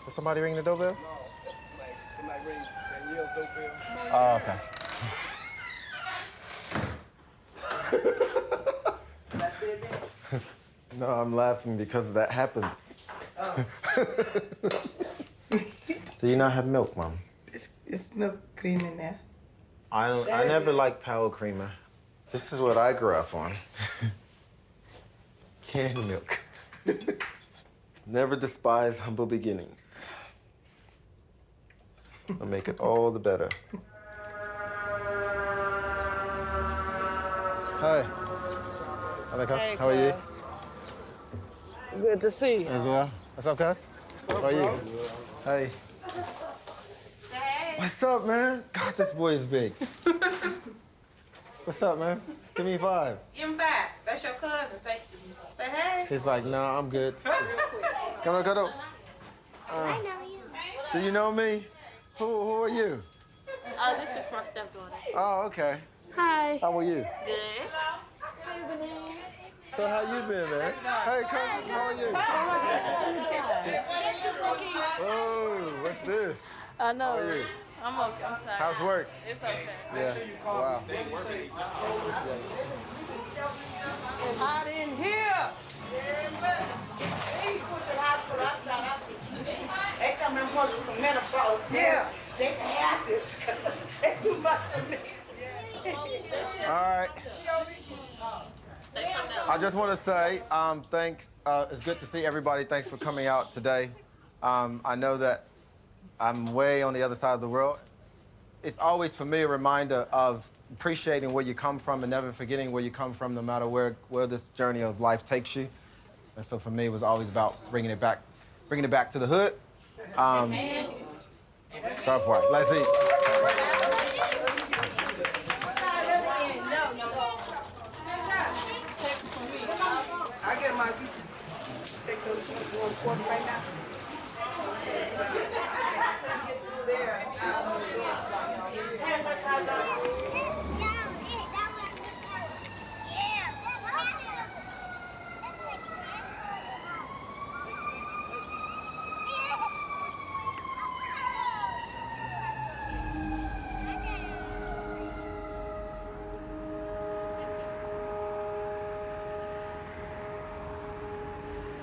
Speaker 24: Did somebody ring the doorbell?
Speaker 2: No, somebody ring Danielle's doorbell.
Speaker 24: Oh, okay. No, I'm laughing because that happens.
Speaker 3: Oh.
Speaker 24: So you not have milk, Mom?
Speaker 3: It's milk cream in there.
Speaker 24: I never liked Power Creamer. This is what I grew up on. Canned milk. Never despise humble beginnings. I'll make it all the better. Hi.
Speaker 7: Hey,
Speaker 24: how are you?
Speaker 7: Good to see you.
Speaker 24: As well. What's up, cuz? How are you? Hey. What's up, man? God, this boy is big. What's up, man? Give me 5.
Speaker 7: Give him 5. That's your cousin. Say hey.
Speaker 24: He's like, nah, I'm good. Come on.
Speaker 7: I know you.
Speaker 24: Do you know me? Who are you?
Speaker 7: Oh, this is my stepdaughter.
Speaker 24: Oh, okay.
Speaker 7: Hi.
Speaker 24: How are you?
Speaker 7: Good.
Speaker 24: So how you been, man? Hey, cousin, how are you? Oh, what's this?
Speaker 7: I know.
Speaker 24: How are you?
Speaker 7: I'm okay. I'm tired.
Speaker 24: How's work?
Speaker 7: It's okay.
Speaker 24: Yeah. Wow.
Speaker 7: It's hot in here. He was in the hospital. I thought next time I'm going through some menopause.
Speaker 3: Yeah, they can have it, because it's too much for me.
Speaker 24: All right. I just want to say thanks. It's good to see everybody. Thanks for coming out today. I know that I'm way on the other side of the world. It's always, for me, a reminder of appreciating where you come from and never forgetting where you come from, no matter where this journey of life takes you. And so for me, it was always about bringing it back to the hood. Go for it. Let's eat.
Speaker 3: I get my beaches. Take those one right now.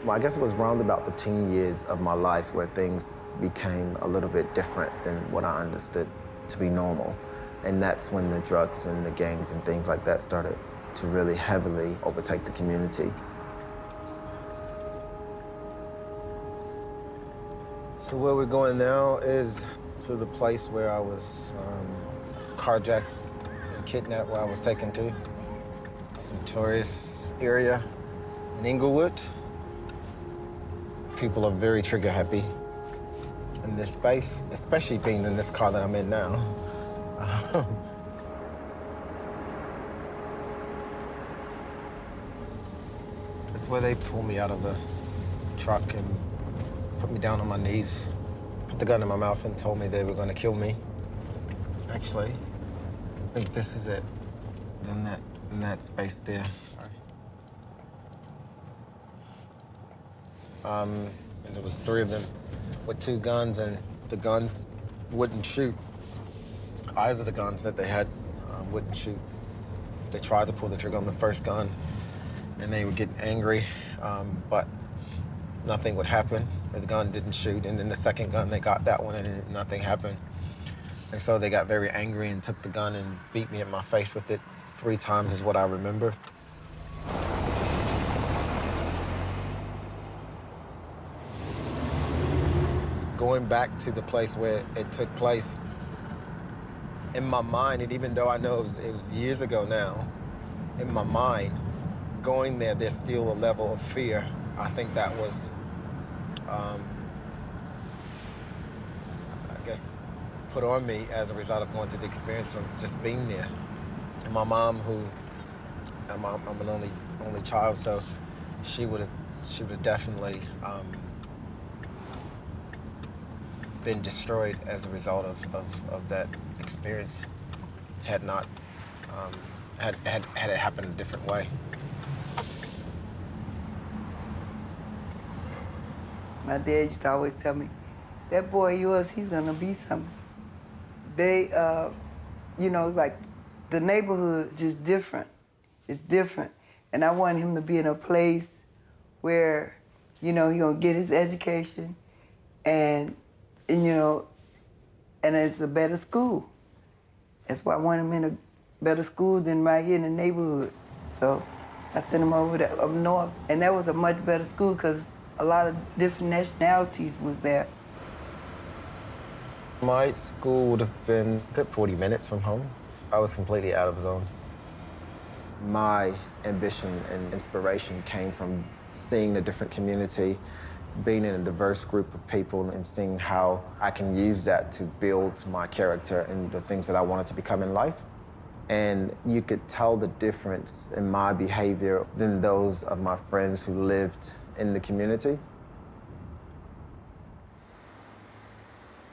Speaker 24: Well, I guess it was round about the teen years of my life where things became a little bit different than what I understood to be normal. And that's when the drugs and the gangs and things like that started to really heavily overtake the community. So where we're going now is to the place where I was carjacked and kidnapped, where I was taken to. It's a notorious area in Inglewood. People are very trigger happy in this space, especially being in this car that I'm in now. It's where they pulled me out of the truck and put me down on my knees, put the gun in my mouth and told me they were going to kill me. Actually, I think this is it. In that space there, sorry. And there was 3 of them with 2 guns, and the guns wouldn't shoot. Either of the guns that they had wouldn't shoot. They tried to pull the trigger on the first gun, and they would get angry, but nothing would happen. The gun didn't shoot, and then the second gun, they got that one, and nothing happened. And so they got very angry and took the gun and beat me in my face with it 3 times is what I remember. Going back to the place where it took place, in my mind, and even though I know it was years ago now, in my mind, going there, there's still a level of fear. I think that was, I guess, put on me as a result of going through the experience of just being there. And my mom, I'm an only child, so she would have definitely been destroyed as a result of that experience had not had it happened a different way.
Speaker 3: My dad used to always tell me, that boy of yours, he's gonna be something. They, you know, like the neighborhood just different. It's different. And I want him to be in a place where, you know, he's gonna get his education and you know, and it's a better school. That's why I want him in a better school than right here in the neighborhood. So I sent him over there up north, and that was a much better school because a lot of different nationalities was there.
Speaker 24: My school would have been a good 40 minutes from home. I was completely out of zone. My ambition and inspiration came from seeing a different community, being in a diverse group of people, and seeing how I can use that to build my character and the things that I wanted to become in life. And you could tell the difference in my behavior than those of my friends who lived in the community.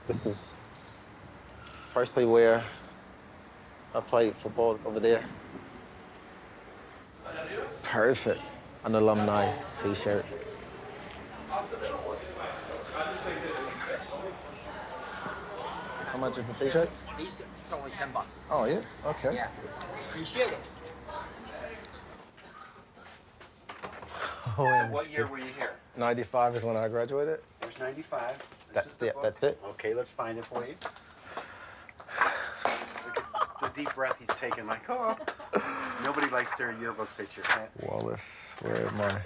Speaker 24: This is firstly where I played football over there. Perfect. An alumni t-shirt. How much is the t-shirt?
Speaker 4: These are only $10.
Speaker 24: Oh, yeah? Okay.
Speaker 4: Yeah. Appreciate it.
Speaker 24: Oh,
Speaker 10: What year were you here?
Speaker 24: 95 is when I graduated.
Speaker 10: There's 95.
Speaker 24: That's it. That's it.
Speaker 10: Okay, let's find it for you. Look at the deep breath he's taking, like, oh. Nobody likes their yearbook picture. Right?
Speaker 24: Wallace, where am I?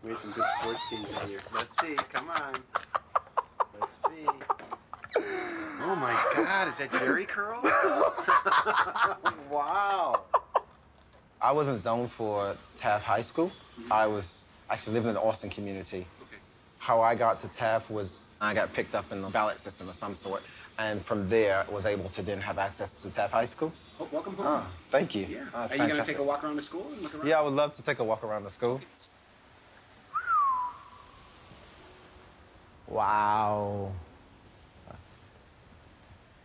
Speaker 10: We had some good sports teams in here. Let's see, come on. Let's see. Oh my God, is that Jerry Curl? Wow.
Speaker 24: I wasn't zoned for Taft High School. I was actually living in the Austin community.
Speaker 10: Okay.
Speaker 24: How I got to Taft was I got picked up in the ballot system of some sort. And from there, was able to then have access to Taft High School.
Speaker 10: Oh, welcome home.
Speaker 24: Oh, thank you.
Speaker 10: Yeah.
Speaker 24: Oh,
Speaker 10: Are
Speaker 24: that's
Speaker 10: you going to
Speaker 24: fantastic.
Speaker 10: take a walk around the school and look around?
Speaker 24: Yeah, I would love to take a walk around the school. Wow.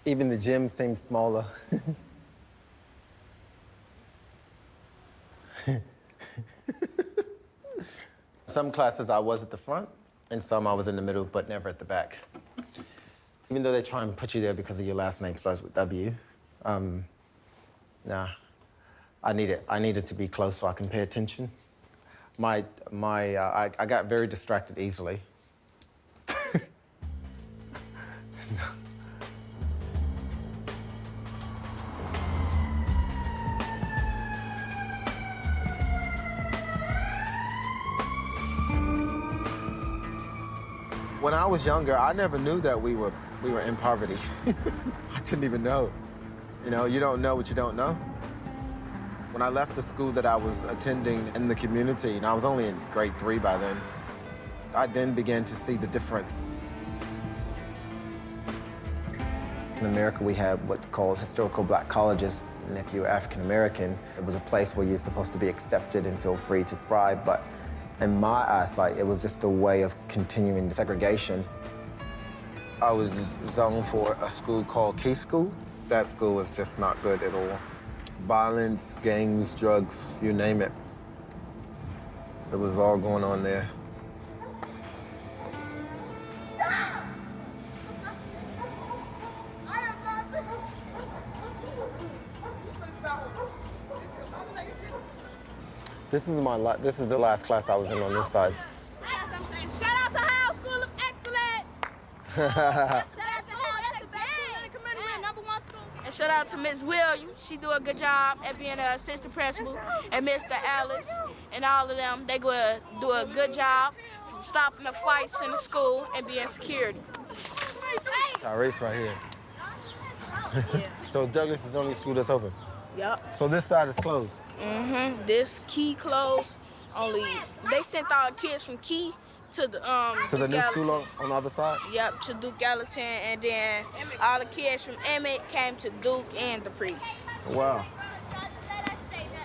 Speaker 24: Even the gym seems smaller. Some classes I was at the front, and some I was in the middle, but never at the back. Even though they try and put you there because of your last name starts with W. Nah.
Speaker 22: I needed to be close so I can pay attention. I got very distracted easily. When I was younger, I never knew that we were in poverty. I didn't even know. You know, you don't know what you don't know. When I left the school that I was attending in the community, and I was only in grade 3 by then, I then began to see the difference. In America, we have what's called historical black colleges, and if you're African American, it was a place where you're supposed to be accepted and feel free to thrive, but in my eyesight, it was just a way of continuing segregation. I was zoned for a school called Key School. That school was just not good at all. Violence, gangs, drugs, you name it. It was all going on there. This is the last class I was in on this side.
Speaker 21: Shout out to Howell School of Excellence! Shout out to Howell, that's the best school in the community. We're #1 school. And shout out to Ms. Williams. She do a good job at being an assistant principal. And Mr. Alex and all of them, they do a good job from stopping the fights in the school and being security.
Speaker 22: Tyrese right here. So Douglas is the only school that's open?
Speaker 21: Yep.
Speaker 22: So this side is closed?
Speaker 21: Mm-hmm. This Key closed. They sent all the kids from Key to the
Speaker 22: to the new school on the other side?
Speaker 21: Yep, to Duke Gallatin, and then all the kids from Emmett came to Duke and the Priest.
Speaker 22: Wow.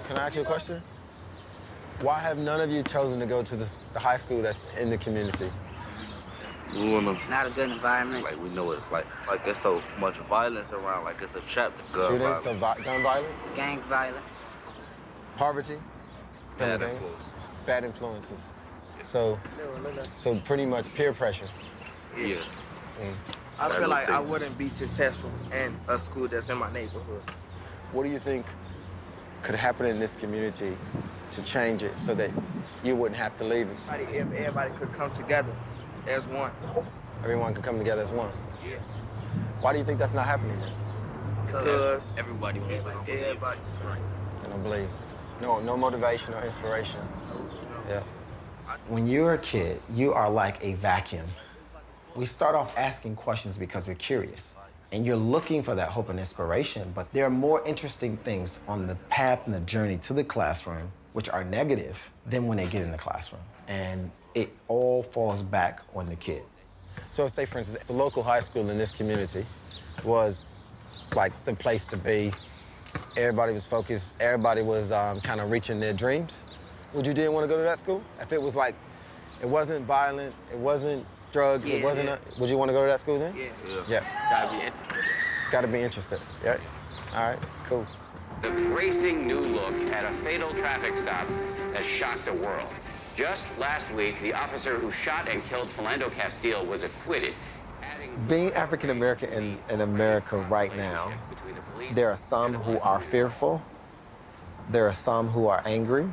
Speaker 22: Can I ask you a question? Why have none of you chosen to go to the high school that's in the community?
Speaker 5: It's not a good environment. Like, we know it's like there's so much violence around, like it's a trap to gun violence.
Speaker 22: Shootings, gun violence?
Speaker 5: Gang violence.
Speaker 22: Poverty?
Speaker 5: Bad influences.
Speaker 22: Bad influences. So pretty much peer pressure.
Speaker 5: Yeah.
Speaker 11: I feel like I wouldn't be successful in a school that's in my neighborhood.
Speaker 22: What do you think could happen in this community to change it so that you wouldn't have to leave it?
Speaker 11: If everybody could come together as one.
Speaker 22: Everyone could come together as one?
Speaker 11: Yeah.
Speaker 22: Why do you think that's not happening then?
Speaker 11: Because
Speaker 5: everybody wants to believe.
Speaker 11: Everybody's right.
Speaker 22: I don't believe. No motivation or inspiration. Yeah. When you're a kid, you are like a vacuum. We start off asking questions because we're curious. And you're looking for that hope and inspiration, but there are more interesting things on the path and the journey to the classroom, which are negative, than when they get in the classroom. And it all falls back on the kid. So say, for instance, if the local high school in this community was like the place to be, everybody was focused, everybody was kind of reaching their dreams, would you didn't want to go to that school? If it was like, it wasn't violent, it wasn't drugs, it wasn't, would you want to go to that school then? Yeah.
Speaker 5: Gotta be interested.
Speaker 22: Gotta be interested, yeah. All right, cool.
Speaker 17: The bracing new look at a fatal traffic stop has shocked the world. Just last week, the officer who shot and killed Philando Castile was acquitted.
Speaker 22: Being African American in America right now, there are some who are fearful, there are some who are angry,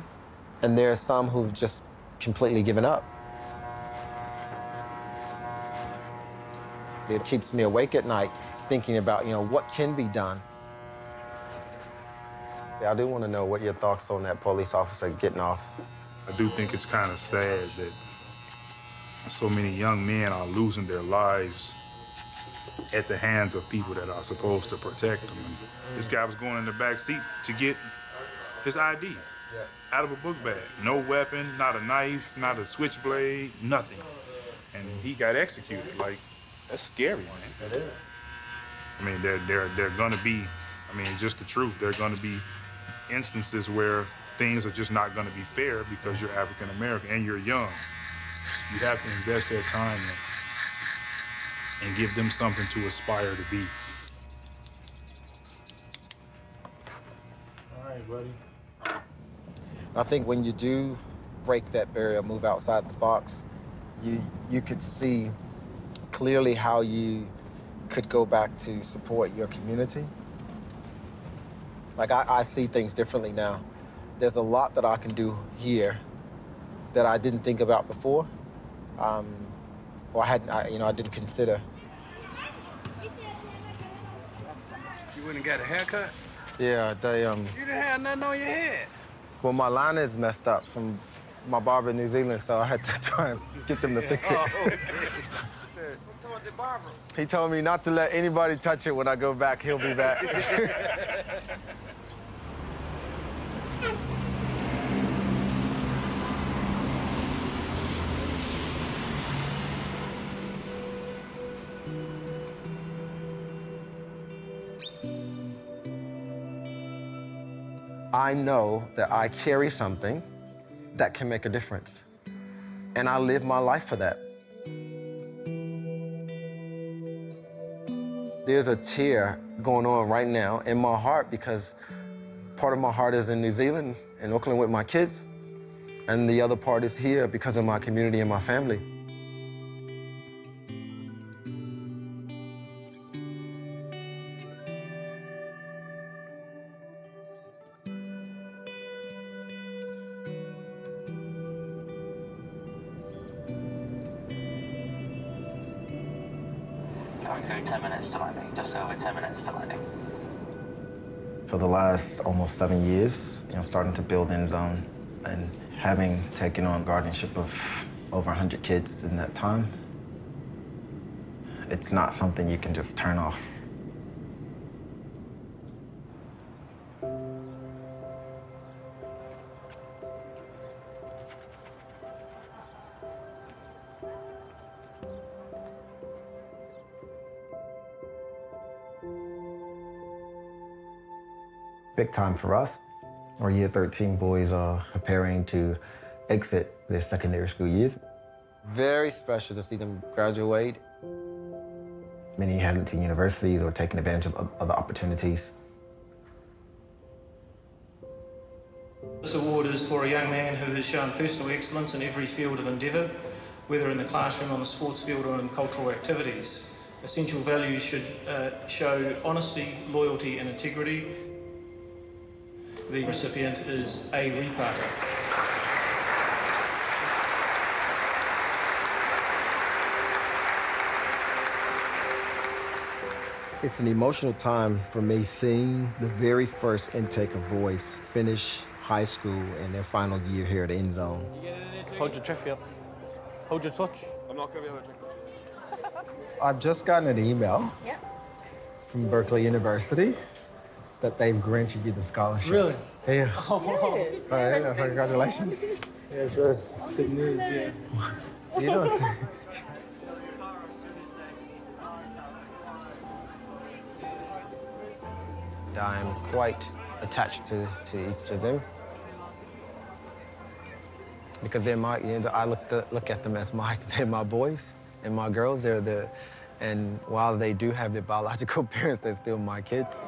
Speaker 22: and there are some who've just completely given up. It keeps me awake at night thinking about, what can be done. I do want to know what your thoughts on that police officer getting off.
Speaker 18: I do think it's kind of sad that so many young men are losing their lives at the hands of people that are supposed to protect them. And this guy was going in the back seat to get his ID out of a book bag. No weapon, not a knife, not a switchblade, nothing. And he got executed. Like, that's scary, man.
Speaker 22: It is.
Speaker 18: I mean, they're gonna be, it's just the truth. There are gonna be instances where things are just not gonna be fair because you're African American and you're young. You have to invest that time and give them something to aspire to be. All right, buddy.
Speaker 22: I think when you do break that barrier, move outside the box, you could see clearly how you could go back to support your community.
Speaker 24: Like, I see things differently now. There's a lot that I can do here that I didn't think about before, or I didn't consider.
Speaker 2: You went and got a haircut?
Speaker 24: Yeah, they,
Speaker 2: You didn't have nothing on your head.
Speaker 24: Well, my line is messed up from my barber in New Zealand, so I had to try and get them to fix it.
Speaker 2: Oh, okay. What's up with the barber?
Speaker 24: He told me not to let anybody touch it when I go back. He'll be back. I know that I carry something that can make a difference. And I live my life for that. There's a tear going on right now in my heart because part of my heart is in New Zealand, in Auckland with my kids, and the other part is here because of my community and my family.
Speaker 17: Going through 10 minutes to landing, just over 10 minutes to landing.
Speaker 24: For the last almost 7 years, starting to build End Zone and having taken on guardianship of over 100 kids in that time, it's not something you can just turn off. Big time for us. Our year 13 boys are preparing to exit their secondary school years. Very special to see them graduate. Many heading to universities or taking advantage of other opportunities.
Speaker 15: This award is for a young man who has shown personal excellence in every field of endeavour, whether in the classroom, on the sports field or in cultural activities. Essential values should show honesty, loyalty and integrity. The recipient is A. Reparter.
Speaker 24: It's an emotional time for me seeing the very first intake of boys finish high school in their final year here at the End Zone.
Speaker 1: Hold your trophy up. Hold your touch.
Speaker 10: I'm not going to be able to drink it.
Speaker 24: I've just gotten an email from Berkeley University that they've granted you the scholarship.
Speaker 15: Really?
Speaker 24: Yeah.
Speaker 15: Oh,
Speaker 24: Yeah, congratulations.
Speaker 15: Yeah, so good news, yeah.
Speaker 24: You know, I'm quite attached to each of them because they're my. I look at them as they're my boys and my girls. And while they do have their biological parents, they're still my kids.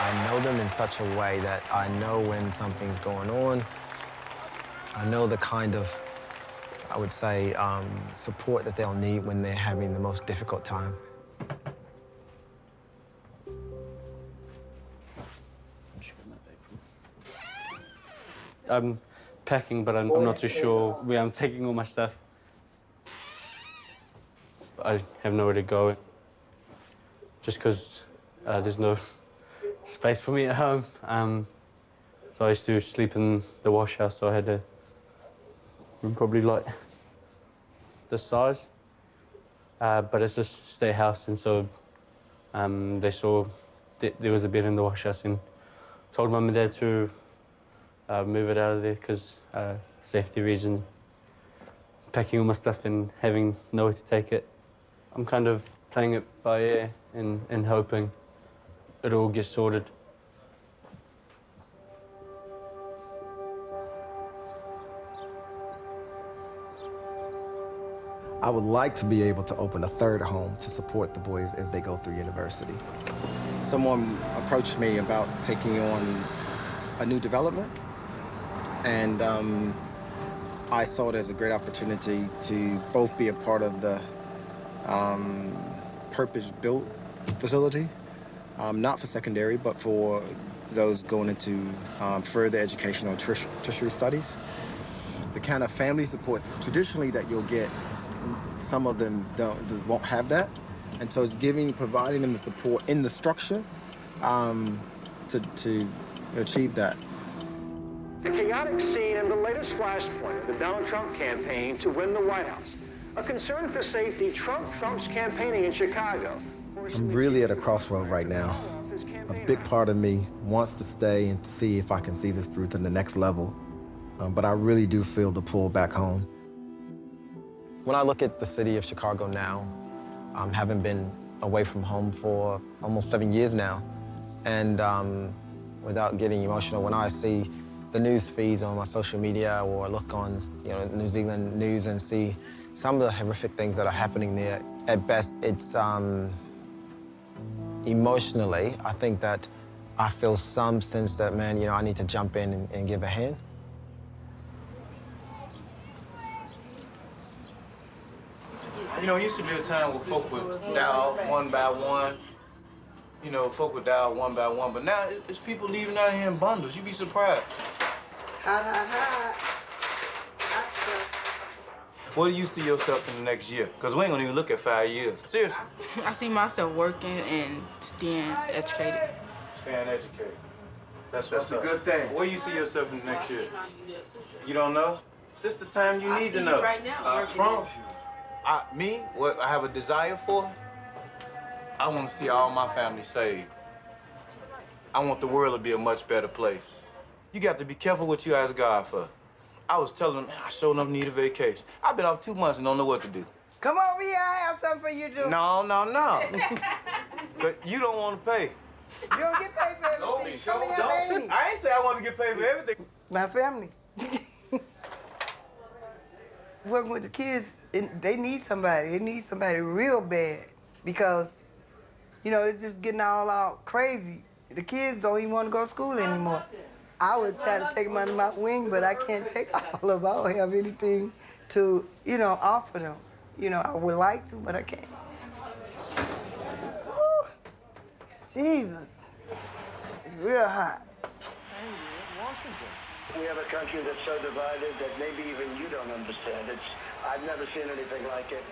Speaker 24: I know them in such a way that I know when something's going on. I know the kind of, I would say, support that they'll need when they're having the most difficult time.
Speaker 16: I'm packing, but I'm not too sure where I'm taking all my stuff. I have nowhere to go, just because there's no space for me at home. So I used to sleep in the wash house, so I had to probably like this size. But it's just a state house, and so they saw that there was a bed in the wash house and told Mum and Dad to move it out of there because safety reasons. Packing all my stuff and having nowhere to take it. I'm kind of playing it by ear and hoping it all gets sorted.
Speaker 24: I would like to be able to open a third home to support the boys as they go through university. Someone approached me about taking on a new development. And I saw it as a great opportunity to both be a part of the purpose-built facility, not for secondary, but for those going into further educational tertiary studies. The kind of family support traditionally that you'll get, some of them won't have that. And so it's providing them the support in the structure to achieve that.
Speaker 6: The chaotic scene and the latest flashpoint of the Donald Trump campaign to win the White House. A concern for safety Trump's campaigning in Chicago.
Speaker 24: I'm really at a crossroad right now. A big part of me wants to stay and see if I can see this through to the next level. But I really do feel the pull back home. When I look at the city of Chicago now, having been away from home for almost 7 years now, and without getting emotional, when I see the news feeds on my social media or look on New Zealand news and see some of the horrific things that are happening there, at best, it's emotionally, I think that I feel some sense that, man, I need to jump in and give a hand.
Speaker 12: It used to be a time where folk would dial one by one. Folk would dial one by one, but now it's people leaving out here in bundles. You'd be surprised.
Speaker 3: Hot, hot, hot.
Speaker 12: Where do you see yourself in the next year? Because we ain't gonna even look at 5 years. Seriously.
Speaker 11: I see myself working and staying educated.
Speaker 12: Staying educated. That's
Speaker 10: a good thing.
Speaker 12: Where do you see yourself in the next year? You don't know? This the time you need to know.
Speaker 27: Right now,
Speaker 12: I promise you. What I have a desire for, I want to see all my family saved. I want the world to be a much better place. You got to be careful what you ask God for. I was telling them, I sure enough need a vacation. I've been off 2 months and don't know what to do.
Speaker 3: Come over here, I have something for you to do.
Speaker 12: No. But you don't want to pay.
Speaker 3: You don't get paid for everything. Come here, baby.
Speaker 12: I ain't say I want to get paid for everything.
Speaker 3: My family. Working with the kids, they need somebody. They need somebody real bad because, it's just getting all out crazy. The kids don't even want to go to school anymore. I would try to take them under my wing, but I can't take all of them. I don't have anything to, offer them. I would like to, but I can't. Woo. Jesus. It's real hot.
Speaker 6: Washington. We have a country that's so divided that maybe even you don't understand. I've never seen anything like it.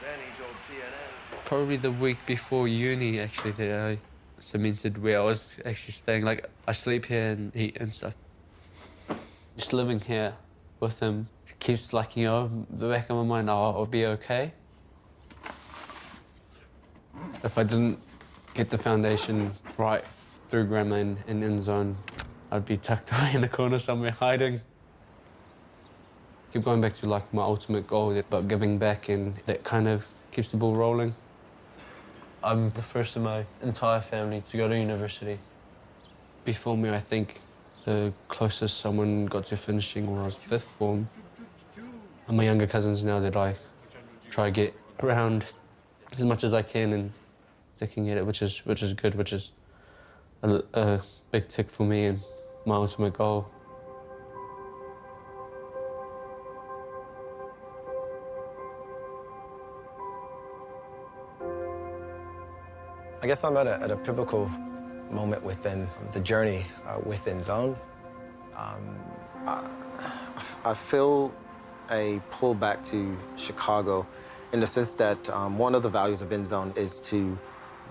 Speaker 6: Danny told CNN.
Speaker 16: Probably the week before uni, actually, that I cemented where I was actually staying. Like, I sleep here and eat and stuff. Just living here with him keeps, the back of my mind, I'll be okay. If I didn't get the foundation right through Grandma and in zone, I'd be tucked away in the corner somewhere hiding. Keep going back to my ultimate goal about giving back, and that kind of keeps the ball rolling. I'm the first in my entire family to go to university. Before me, I think the closest someone got to finishing when I was 5th form. And my younger cousins now that I try to get around as much as I can and sticking at it, which is good, which is a big tick for me and my ultimate goal.
Speaker 24: I guess I'm at a pivotal moment within the journey within Zone. I feel a pull back to Chicago in the sense that one of the values of InZone is to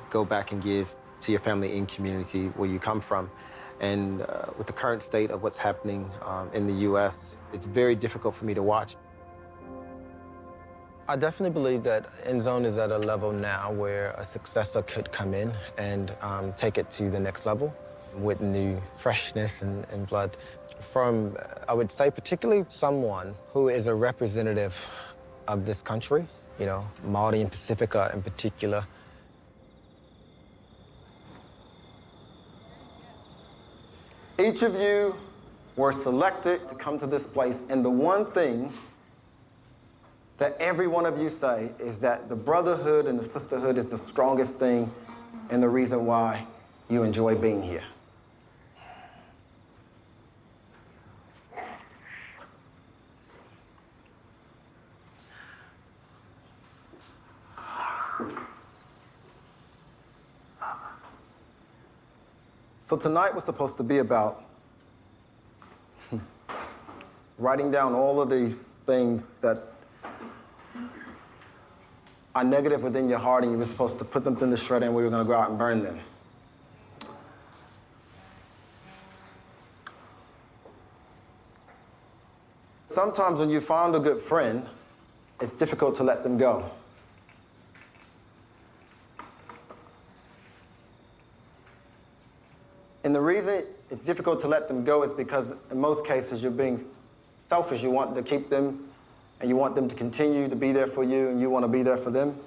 Speaker 24: go back and give to your family and community where you come from. And with the current state of what's happening in the U.S., it's very difficult for me to watch. I definitely believe that InZone is at a level now where a successor could come in and take it to the next level with new freshness and blood from, I would say, particularly someone who is a representative of this country, Māori and Pacifica in particular. Each of you were selected to come to this place, and the one thing that every one of you say is that the brotherhood and the sisterhood is the strongest thing and the reason why you enjoy being here. So tonight was supposed to be about writing down all of these things that are negative within your heart, and you were supposed to put them in the shredder, and we were going to go out and burn them. Sometimes when you find a good friend, it's difficult to let them go. And the reason it's difficult to let them go is because in most cases you're being selfish. You want to keep them and you want them to continue to be there for you and you want to be there for them.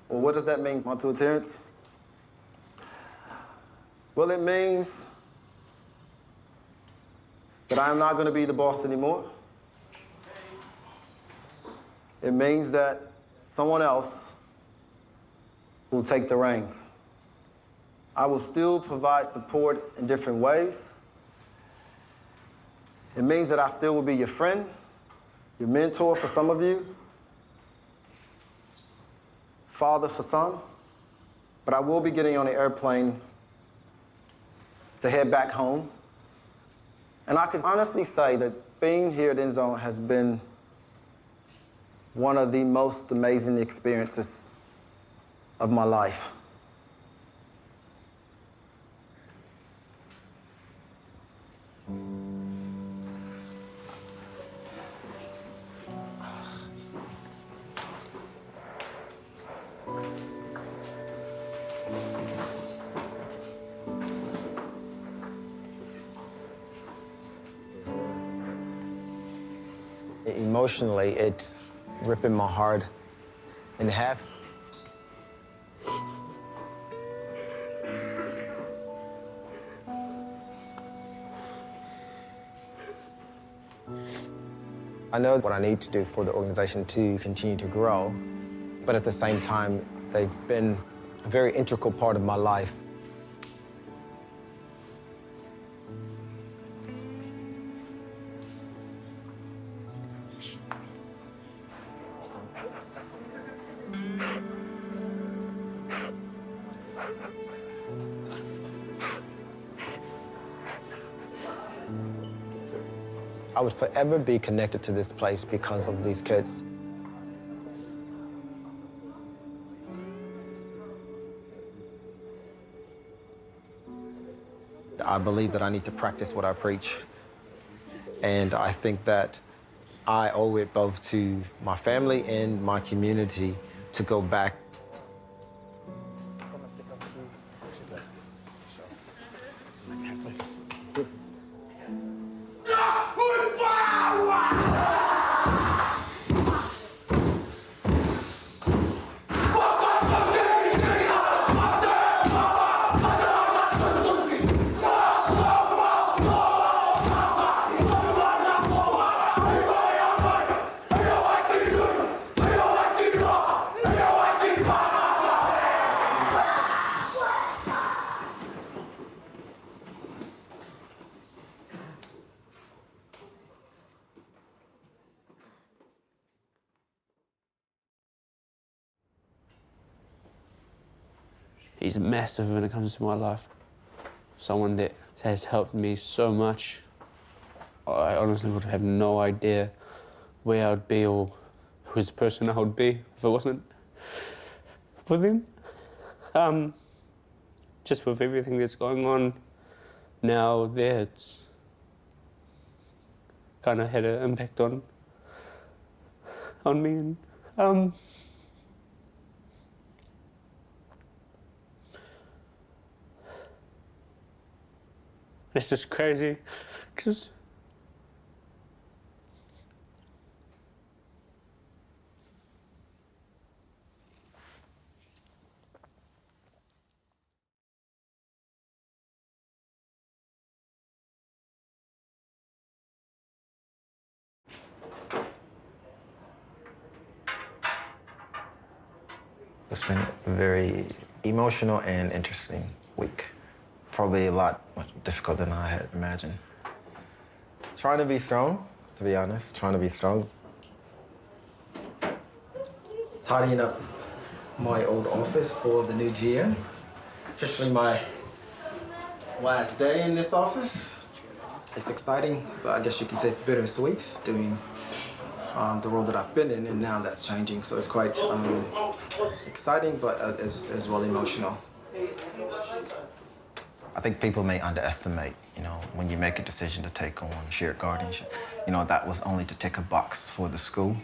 Speaker 24: Well, what does that mean, Montu and Terrance? Well, it means that I am not going to be the boss anymore. It means that someone else will take the reins. I will still provide support in different ways. It means that I still will be your friend, your mentor for some of you, father for some, but I will be getting on an airplane to head back home. And I can honestly say that being here at Endzone has been one of the most amazing experiences of my life.
Speaker 22: Emotionally, it's ripping my heart in half. I know what I need to do for the organization to continue to grow, but at the same time, they've been a very integral part of my life. I would forever be connected to this place because of these kids. I believe that I need to practice what I preach. And I think that I owe it both to my family and my community to go back.
Speaker 16: He's massive when it comes to my life. Someone that has helped me so much. I honestly would have no idea where I would be or who's the person I would be if it wasn't for them. Just with everything that's going on now there, it's kind of had an impact on me. And, it's just crazy, because
Speaker 22: It's been a very emotional and interesting week. Probably a lot more difficult than I had imagined. Trying to be strong, to be honest, trying to be strong. Tidying up my old office for the new GM. Officially my
Speaker 24: Last day in this office. It's exciting, but I guess you can say it's bittersweet doing the role that I've been in, and now that's changing. So it's quite exciting, but as well emotional. I think people may underestimate, when you make a decision to take on shared guardianship, that was only to tick a box for the school.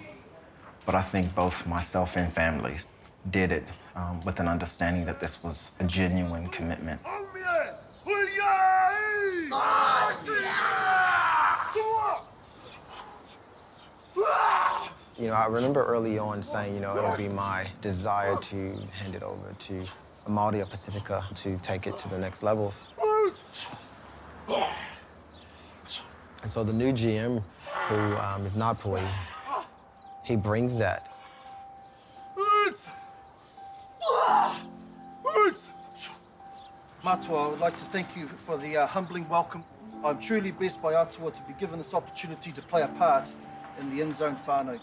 Speaker 24: But I think both myself and families did it with an understanding that this was a genuine commitment. I remember early on saying, it would be my desire to hand it over to Amadi of Pacifica to take it to the next level. And so the new GM, who is Napoli, he brings that.
Speaker 8: Matua, I would like to thank you for the humbling welcome. I'm truly blessed by Atua to be given this opportunity to play a part in the in-zone whānau.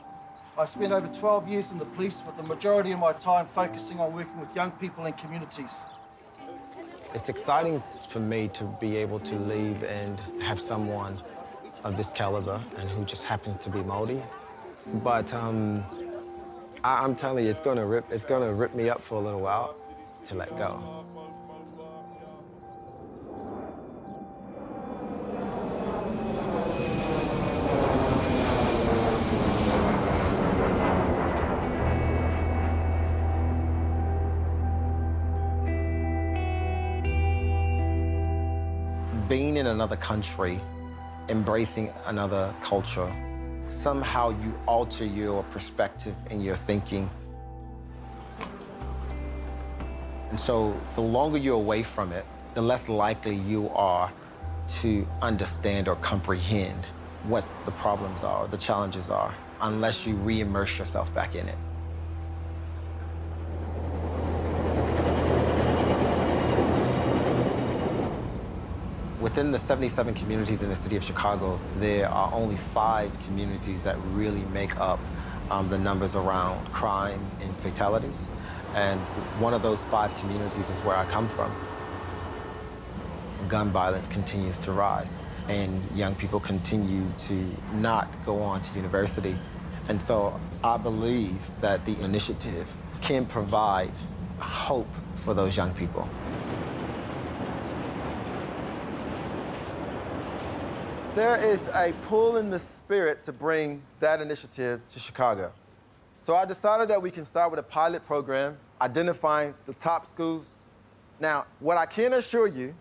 Speaker 8: I spent over 12 years in the police, with the majority of my time focusing on working with young people and communities.
Speaker 24: It's exciting for me to be able to leave and have someone of this caliber and who just happens to be Māori. But I'm telling you, it's gonna rip me up for a little while to let go. Being in another country, embracing another culture, somehow you alter your perspective and your thinking. And so the longer you're away from it, the less likely you are to understand or comprehend what the problems are, the challenges are, unless you re-immerse yourself back in it. Within the 77 communities in the city of Chicago, there are only 5 communities that really make up the numbers around crime and fatalities. And one of those 5 communities is where I come from. Gun violence continues to rise, and young people continue to not go on to university. And so I believe that the initiative can provide hope for those young people. There is a pull in the spirit to bring that initiative to Chicago. So I decided that we can start with a pilot program, identifying the top schools. Now, what I can assure you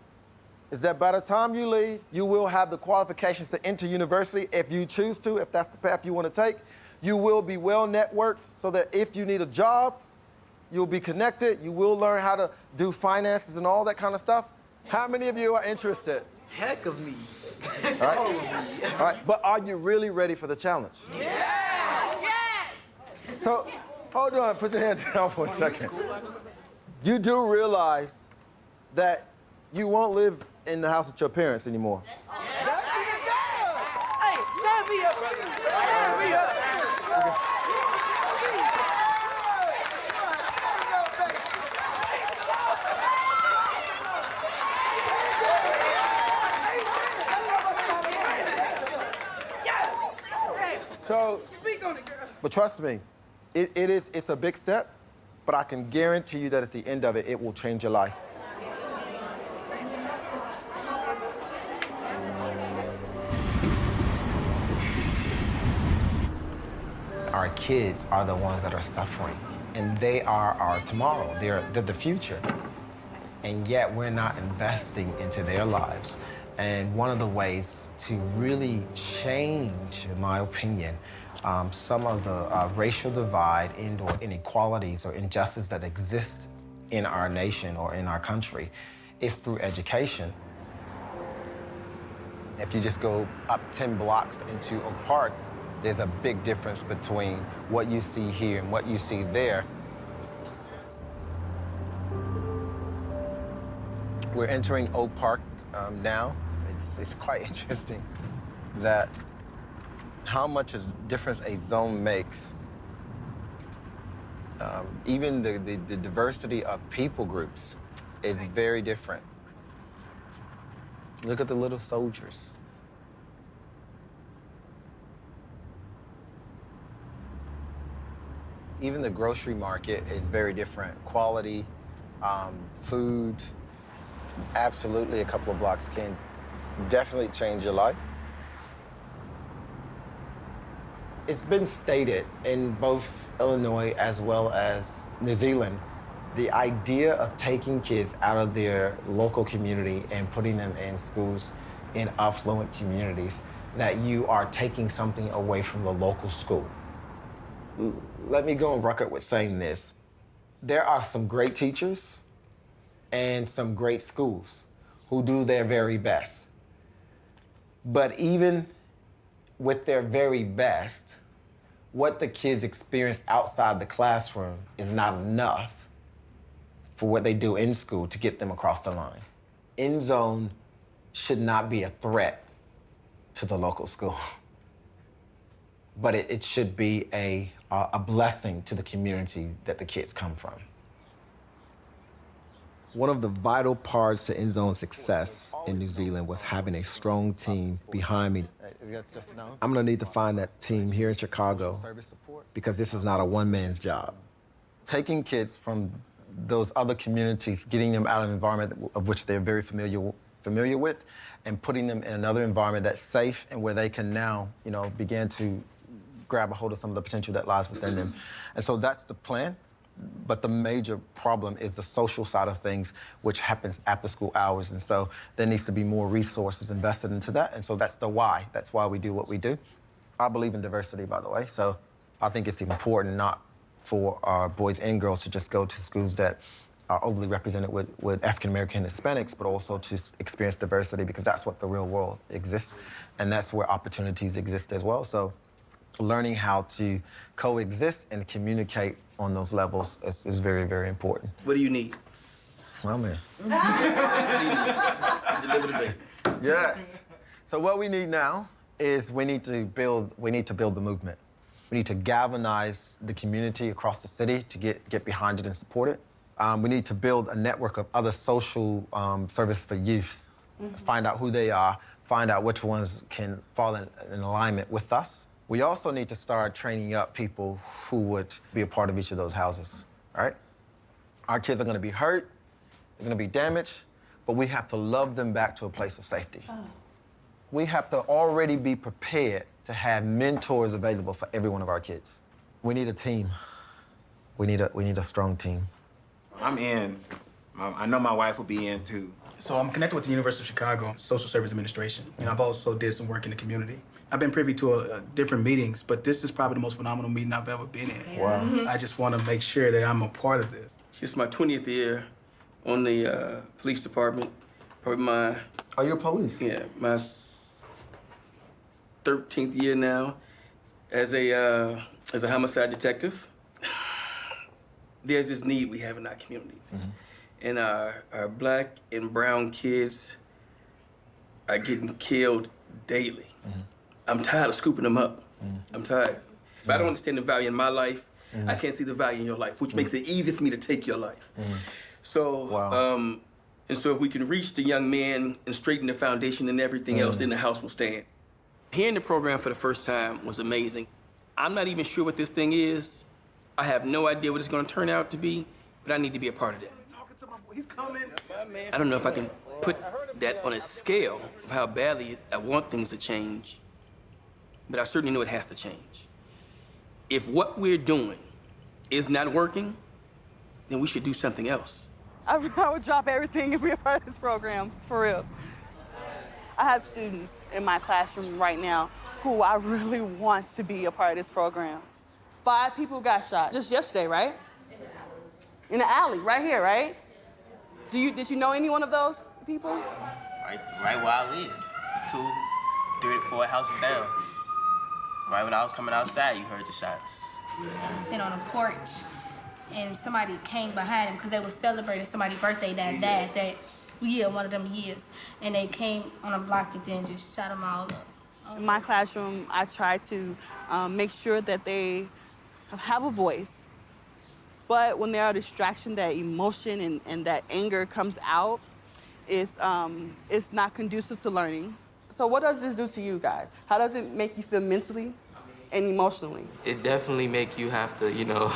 Speaker 24: is that by the time you leave, you will have the qualifications to enter university if you choose to, if that's the path you want to take. You will be well networked so that if you need a job, you'll be connected. You will learn how to do finances and all that kind of stuff. How many of you are interested?
Speaker 11: Heck of me.
Speaker 24: All right? All right, but are you really ready for the challenge?
Speaker 11: Yes!
Speaker 24: So, hold on, put your hands down for a second. You do realize that you won't live in the house with your parents anymore.
Speaker 7: Hey, sign me up, brother. Sign me up.
Speaker 24: So,
Speaker 7: Speak on it, girl.
Speaker 24: but trust me, it's a big step, but I can guarantee you that at the end of it, it will change your life. Our kids are the ones that are suffering, and they are our tomorrow. They're the future. And yet we're not investing into their lives. And one of the ways to really change, in my opinion, some of the racial divide and/or inequalities or injustice that exist in our nation or in our country is through education. If you just go up 10 blocks into Oak Park, there's a big difference between what you see here and what you see there. We're entering Oak Park now. It's quite interesting that how much difference a zone makes. Even the diversity of people groups is very different.
Speaker 22: Look at the little soldiers. Even the grocery market is very different. Quality, food, absolutely a couple of blocks can definitely change your life. It's been stated in both Illinois as well as New Zealand, the idea of taking kids out of their local community and putting them in schools in affluent communities, that you are taking something away from the local school. Let me go on record with saying this. There are some great teachers and some great schools who do their very best. But even with their very best, what the kids experience outside the classroom is not enough for what they do in school to get them across the line. End zone should not be a threat to the local school, but it should be a blessing to the community that the kids come from. One of the vital parts to End Zone's success in New Zealand was having a strong team behind me. I'm gonna need to find that team here in Chicago because this is not a one-man's job. Taking kids from those other communities, getting them out of an environment of which they're very familiar with, and putting them in another environment that's safe and where they can now, begin to grab a hold of some of the potential that lies within them. And so that's the plan. But the major problem is the social side of things, which happens after school hours. And so there needs to be more resources invested into that. And so that's the why. That's why we do what we do. I believe in diversity, by the way. So I think it's important not for our boys and girls to just go to schools that are overly represented with African-American Hispanics, but also to experience diversity, because that's what the real world exists. And that's where opportunities exist as well. So learning how to coexist and communicate on those levels is very, very important.
Speaker 11: What do you need?
Speaker 22: Oh, man.
Speaker 11: Deliver today.
Speaker 22: Yes. So what we need now is we need to build the movement. We need to galvanize the community across the city to get behind it and support it. We need to build a network of other social service for youth, find out who they are, find out which ones can fall in alignment with us. We also need to start training up people who would be a part of each of those houses, right? Our kids are gonna be hurt, they're gonna be damaged, but we have to love them back to a place of safety. Oh. We have to already be prepared to have mentors available for every one of our kids. We need a team. We need a strong team.
Speaker 10: I'm in. I know my wife will be in too.
Speaker 13: So I'm connected with the University of Chicago Social Service Administration, and I've also did some work in the community. I've been privy to different meetings, but this is probably the most phenomenal meeting I've ever been in.
Speaker 22: Wow.
Speaker 13: Mm-hmm. I just want to make sure that I'm a part of this.
Speaker 11: It's my 20th year on the police department. Probably my...
Speaker 22: Are you a police?
Speaker 11: Yeah, my 13th year now as a homicide detective. There's this need we have in our community. Mm-hmm. And our black and brown kids are getting killed daily. Mm-hmm. I'm tired of scooping them up. Mm-hmm. I'm tired. If I don't understand the value in my life, I can't see the value in your life, which makes it easy for me to take your life. So, wow. And so if we can reach the young men and straighten the foundation and everything else, then the house will stand. Hearing the program for the first time was amazing. I'm not even sure what this thing is. I have no idea what it's gonna turn out to be, but I need to be a part of that. I don't know if I can put that on a scale of how badly I want things to change, but I certainly know it has to change. If what we're doing is not working, then we should do something else.
Speaker 14: I would drop everything and be a part of this program, for real. I have students in my classroom right now who I really want to be a part of this program. 5 people got shot just yesterday, right? In the alley, right here, right? Did you know any one of those people?
Speaker 19: Right where I live. 2, 3 to 4 houses down. Right when I was coming outside, you heard the shots.
Speaker 21: I was sitting on a porch, and somebody came behind him because they were celebrating somebody's birthday that died that year, one of them years. And they came on a block and then just shot them all up.
Speaker 14: In my classroom, I try to make sure that they have a voice. But when there are distractions, that emotion and that anger comes out, It's not conducive to learning. So what does this do to you guys? How does it make you feel mentally and emotionally?
Speaker 4: It definitely make you have to, you know,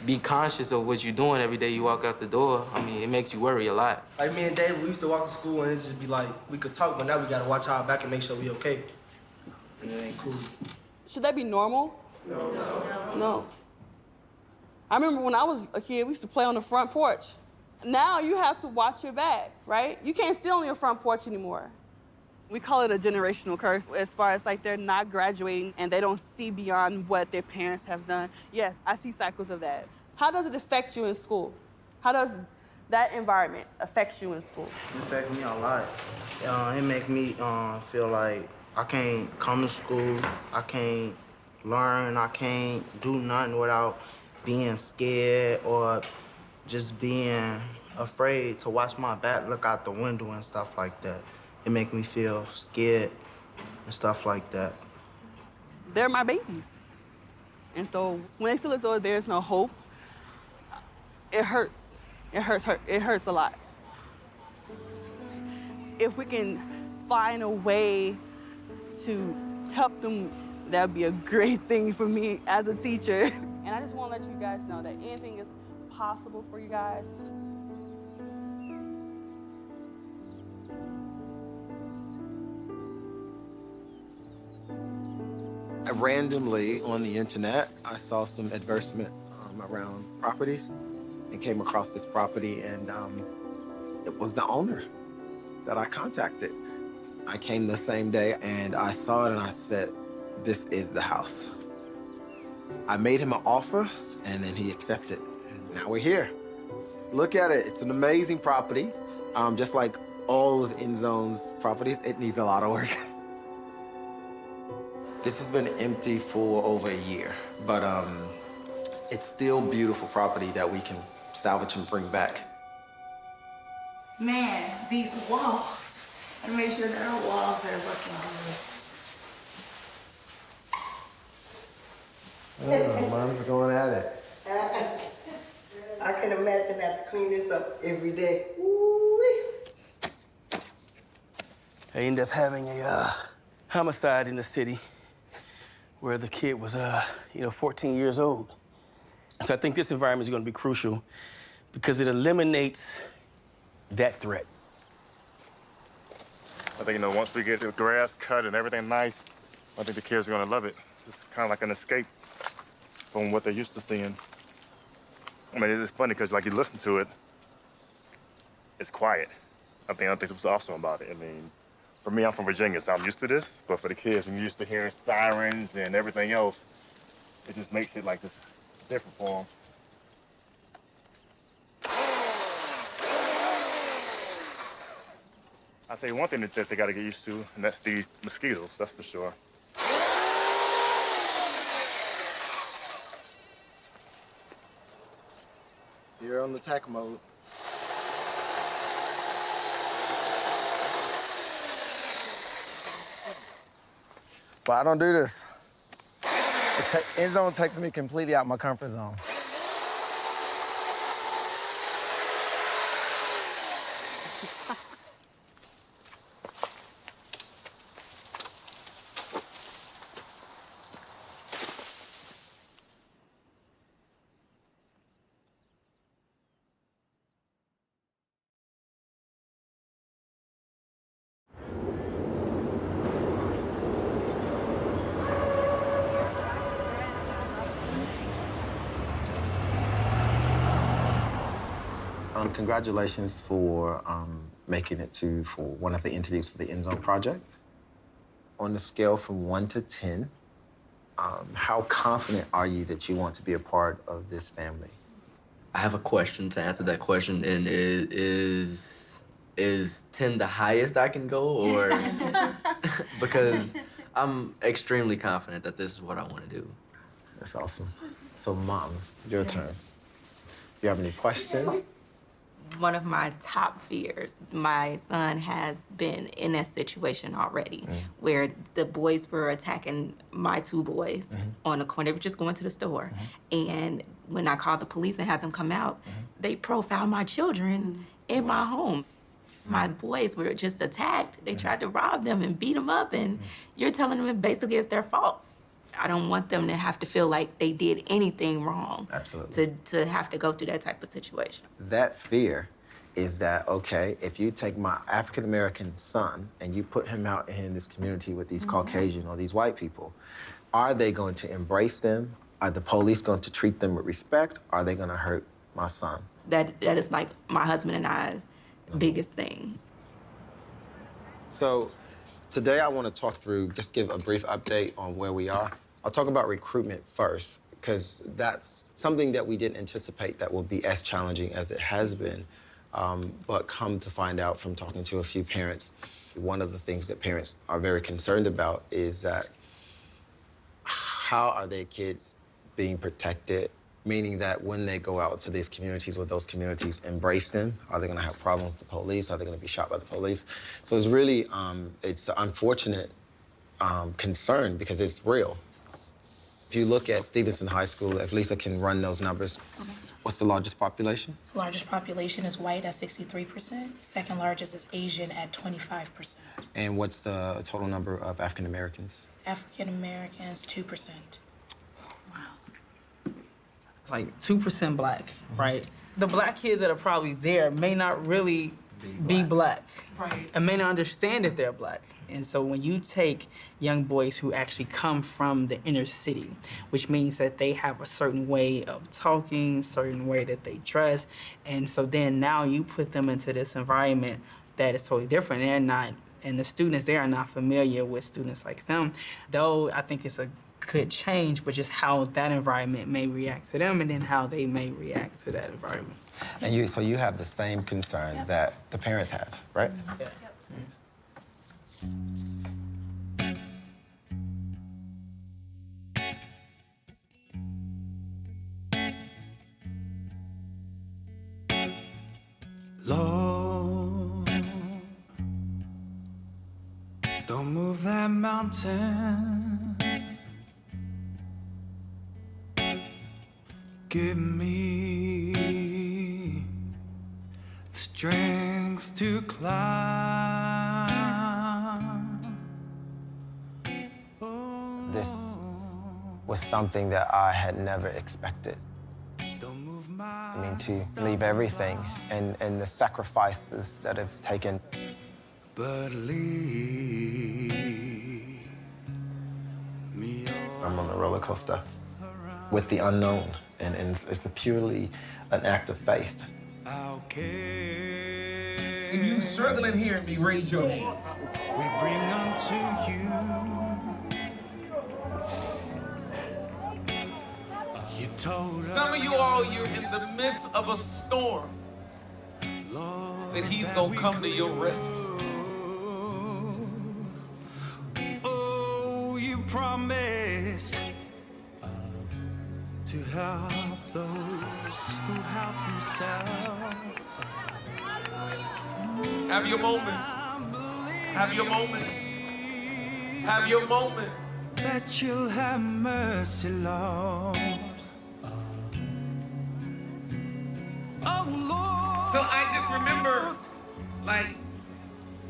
Speaker 4: be conscious of what you're doing every day you walk out the door. I mean, it makes you worry a lot.
Speaker 5: Like me and Dave, we used to walk to school and it just be like, we could talk, but now we gotta watch our back and make sure we okay. And it ain't cool.
Speaker 14: Should that be normal? No. I remember when I was a kid, we used to play on the front porch. Now you have to watch your back, right? You can't sit on your front porch anymore. We call it a generational curse as far as like they're not graduating and they don't see beyond what their parents have done. Yes, I see cycles of that. How does it affect you in school? How does that environment affect you in school?
Speaker 5: It affect me a lot. It make me feel like I can't come to school, I can't learn, I can't do nothing without being scared or just being afraid to watch my back, look out the window and stuff like that. It make me feel scared and stuff like that.
Speaker 14: They're my babies. And so when they feel as though there's no hope, it hurts. It hurts a lot. If we can find a way to help them, that would be a great thing for me as a teacher. And I just want to let you guys know that anything is possible for you guys.
Speaker 22: Randomly on the internet, I saw some advertisement around properties and came across this property, and it was the owner that I contacted. I came the same day and I saw it and I said, this is the house. I made him an offer and then he accepted. And now we're here. Look at it, it's an amazing property. Just like all of InZone's properties, it needs a lot of work. This has been empty for over a year, but it's still beautiful property that we can salvage and bring back.
Speaker 7: Man, these walls. And make sure that our walls are looking good.
Speaker 22: Oh, Mom's going at it.
Speaker 3: I can imagine having to clean this up every day.
Speaker 11: I ended up having a homicide in the city where the kid was, 14 years old. So I think this environment is going to be crucial because it eliminates that threat.
Speaker 9: I think, once we get the grass cut and everything nice, I think the kids are going to love it. It's kind of like an escape from what they're used to seeing. I mean, it's funny because, like, you listen to it, it's quiet. I think what's awesome about it. I mean, for me, I'm from Virginia, so I'm used to this. But for the kids, I'm used to hearing sirens and everything else. It just makes it like this different for them. I say one thing that they got to get used to, and that's these mosquitoes, that's for sure.
Speaker 22: You're on the attack mode.
Speaker 20: But I don't do this. InZone takes me completely out my comfort zone.
Speaker 22: Congratulations for making it for one of the interviews for the InZone project. On the scale from 1 to 10, how confident are you that you want to be a part of this family?
Speaker 4: I have a question to answer that question, and is 10 the highest I can go, or because I'm extremely confident that this is what I want to do.
Speaker 22: That's awesome. So, Mom, your turn. Do you have any questions?
Speaker 23: One of my top fears, my son has been in that situation already where the boys were attacking my two boys on the corner. They were just going to the store. And when I called the police and had them come out, they profiled my children in my home. My boys were just attacked. They tried to rob them and beat them up, and you're telling them basically it's their fault. I don't want them to have to feel like they did anything wrong.
Speaker 24: Absolutely.
Speaker 23: To have to go through that type of situation.
Speaker 24: That fear is that, okay, if you take my African-American son and you put him out in this community with these Caucasian or these white people, are they going to embrace them? Are the police going to treat them with respect? Are they going to hurt my son?
Speaker 23: That is like my husband and I's biggest thing.
Speaker 24: So today I want to talk through, just give a brief update on where we are. I'll talk about recruitment first, because that's something that we didn't anticipate that will be as challenging as it has been. But come to find out from talking to a few parents, one of the things that parents are very concerned about is that how are their kids being protected? Meaning that when they go out to these communities, will those communities embrace them? Are they gonna have problems with the police? Are they gonna be shot by the police? So it's really, it's an unfortunate concern because it's real. If you look at Stevenson High School, if Lisa can run those numbers, what's the largest population?
Speaker 1: Largest population is white at 63%. Second largest is Asian at 25%.
Speaker 24: And what's the total number of African Americans?
Speaker 1: African Americans, 2%.
Speaker 2: It's like 2% black, right? The black kids that are probably there may not really be black.
Speaker 1: Right.
Speaker 2: And may not understand that they're black. And so when you take young boys who actually come from the inner city, which means that they have a certain way of talking, certain way that they dress, and so then now you put them into this environment that is totally different. They're not, and the students there are not familiar with students like them. Though I think it's a could change, but just how that environment may react to them and then how they may react to that environment.
Speaker 24: And so you have the same concern that the parents have, right?
Speaker 2: Yeah.
Speaker 15: Lord, don't move that mountain. Give me the strength to climb.
Speaker 24: This was something that I had never expected. I mean, to leave everything and the sacrifices that it's taken.
Speaker 15: But lead me
Speaker 24: I'm on a roller coaster with the unknown, and it's purely an act of faith.
Speaker 15: If you struggling hearing me, raise your hand. We bring unto you. You told some of you all, you're in the midst of a storm. That he's gonna come to your rescue. Oh, you promised to help those who help themselves. Have your moment. Have your moment. Have your moment. That you'll have mercy, Lord. Oh, Lord. So I just remember, like,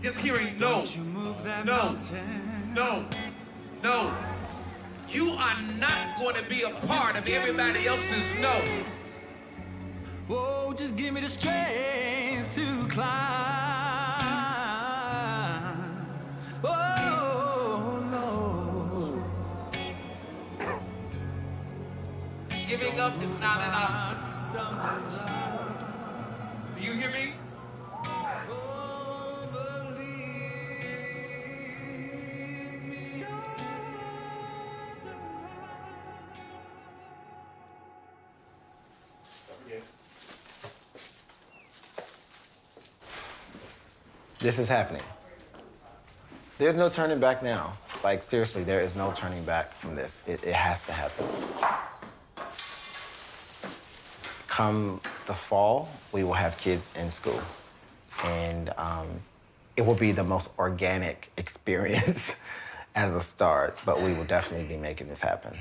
Speaker 15: just hearing no, no, no, no. You are not going to be a part of everybody else's no. Whoa, just give me the strength to climb. Oh, no. Giving up is not an option. Do you hear me?
Speaker 24: This is happening. There's no turning back now. Like, seriously, there is no turning back from this. It has to happen. Come the fall, we will have kids in school. And it will be the most organic experience as a start, but we will definitely be making this happen.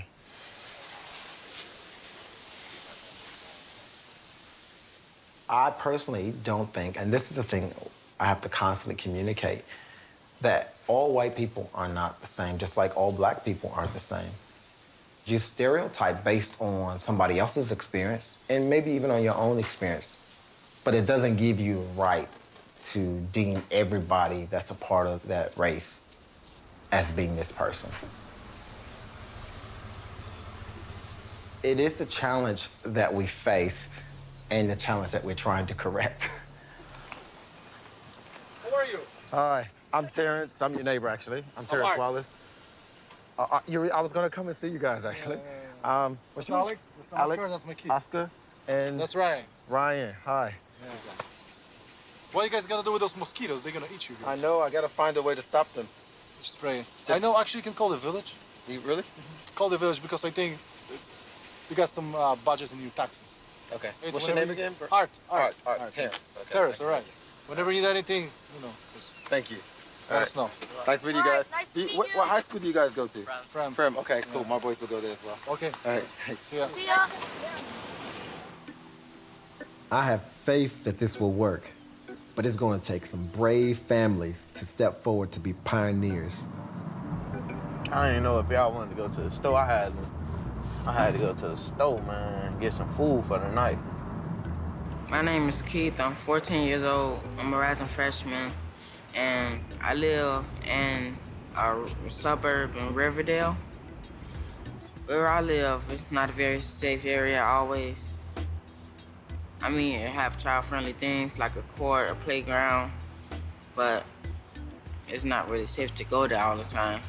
Speaker 22: I personally don't think, and this is the thing I have to constantly communicate, that all white people are not the same, just like all black people aren't the same. You stereotype based on somebody else's experience and maybe even on your own experience, but it doesn't give you a right to deem everybody that's a part of that race as being this person. It is the challenge that we face and the challenge that we're trying to correct.
Speaker 20: Who are you?
Speaker 8: Hi, I'm Terrance. I'm your neighbor, actually. I'm Terrance
Speaker 20: Art.
Speaker 8: Wallace. I was going to come and see you guys, actually. What's your name?
Speaker 20: Alex. That's Oscar.
Speaker 8: Alex,
Speaker 20: That's my kid.
Speaker 8: Oscar, and...
Speaker 20: That's Ryan.
Speaker 8: Ryan, hi.
Speaker 20: Yeah. What are you guys gonna do with those mosquitoes? They're gonna eat you guys.
Speaker 8: I know, I gotta find a way to stop them.
Speaker 20: Spray it. I know, actually, you can call the village.
Speaker 8: You really?
Speaker 20: Call the village because I think you got some budget in your taxes.
Speaker 8: Okay.
Speaker 20: What's
Speaker 8: your name again?
Speaker 20: Art.
Speaker 8: Terrance. Okay.
Speaker 20: Terrance, all right. Whenever you need anything, just
Speaker 8: Thank you.
Speaker 20: let us know.
Speaker 8: Nice meeting you guys. What high school do you guys go to?
Speaker 20: From.
Speaker 8: Okay, cool. My boys will go there as well.
Speaker 20: Okay.
Speaker 8: All right, thanks.
Speaker 20: See ya.
Speaker 21: See ya.
Speaker 22: I have faith that this will work, but it's going to take some brave families to step forward to be pioneers.
Speaker 5: I didn't know if y'all wanted to go to the store. I had to go to the store, man, get some food for the night.
Speaker 6: My name is Keith. I'm 14 years old. I'm a rising freshman, and I live in a suburb in Riverdale. Where I live, it's not a very safe area always. I mean, it have child-friendly things like a court, a playground, but it's not really safe to go there all the time.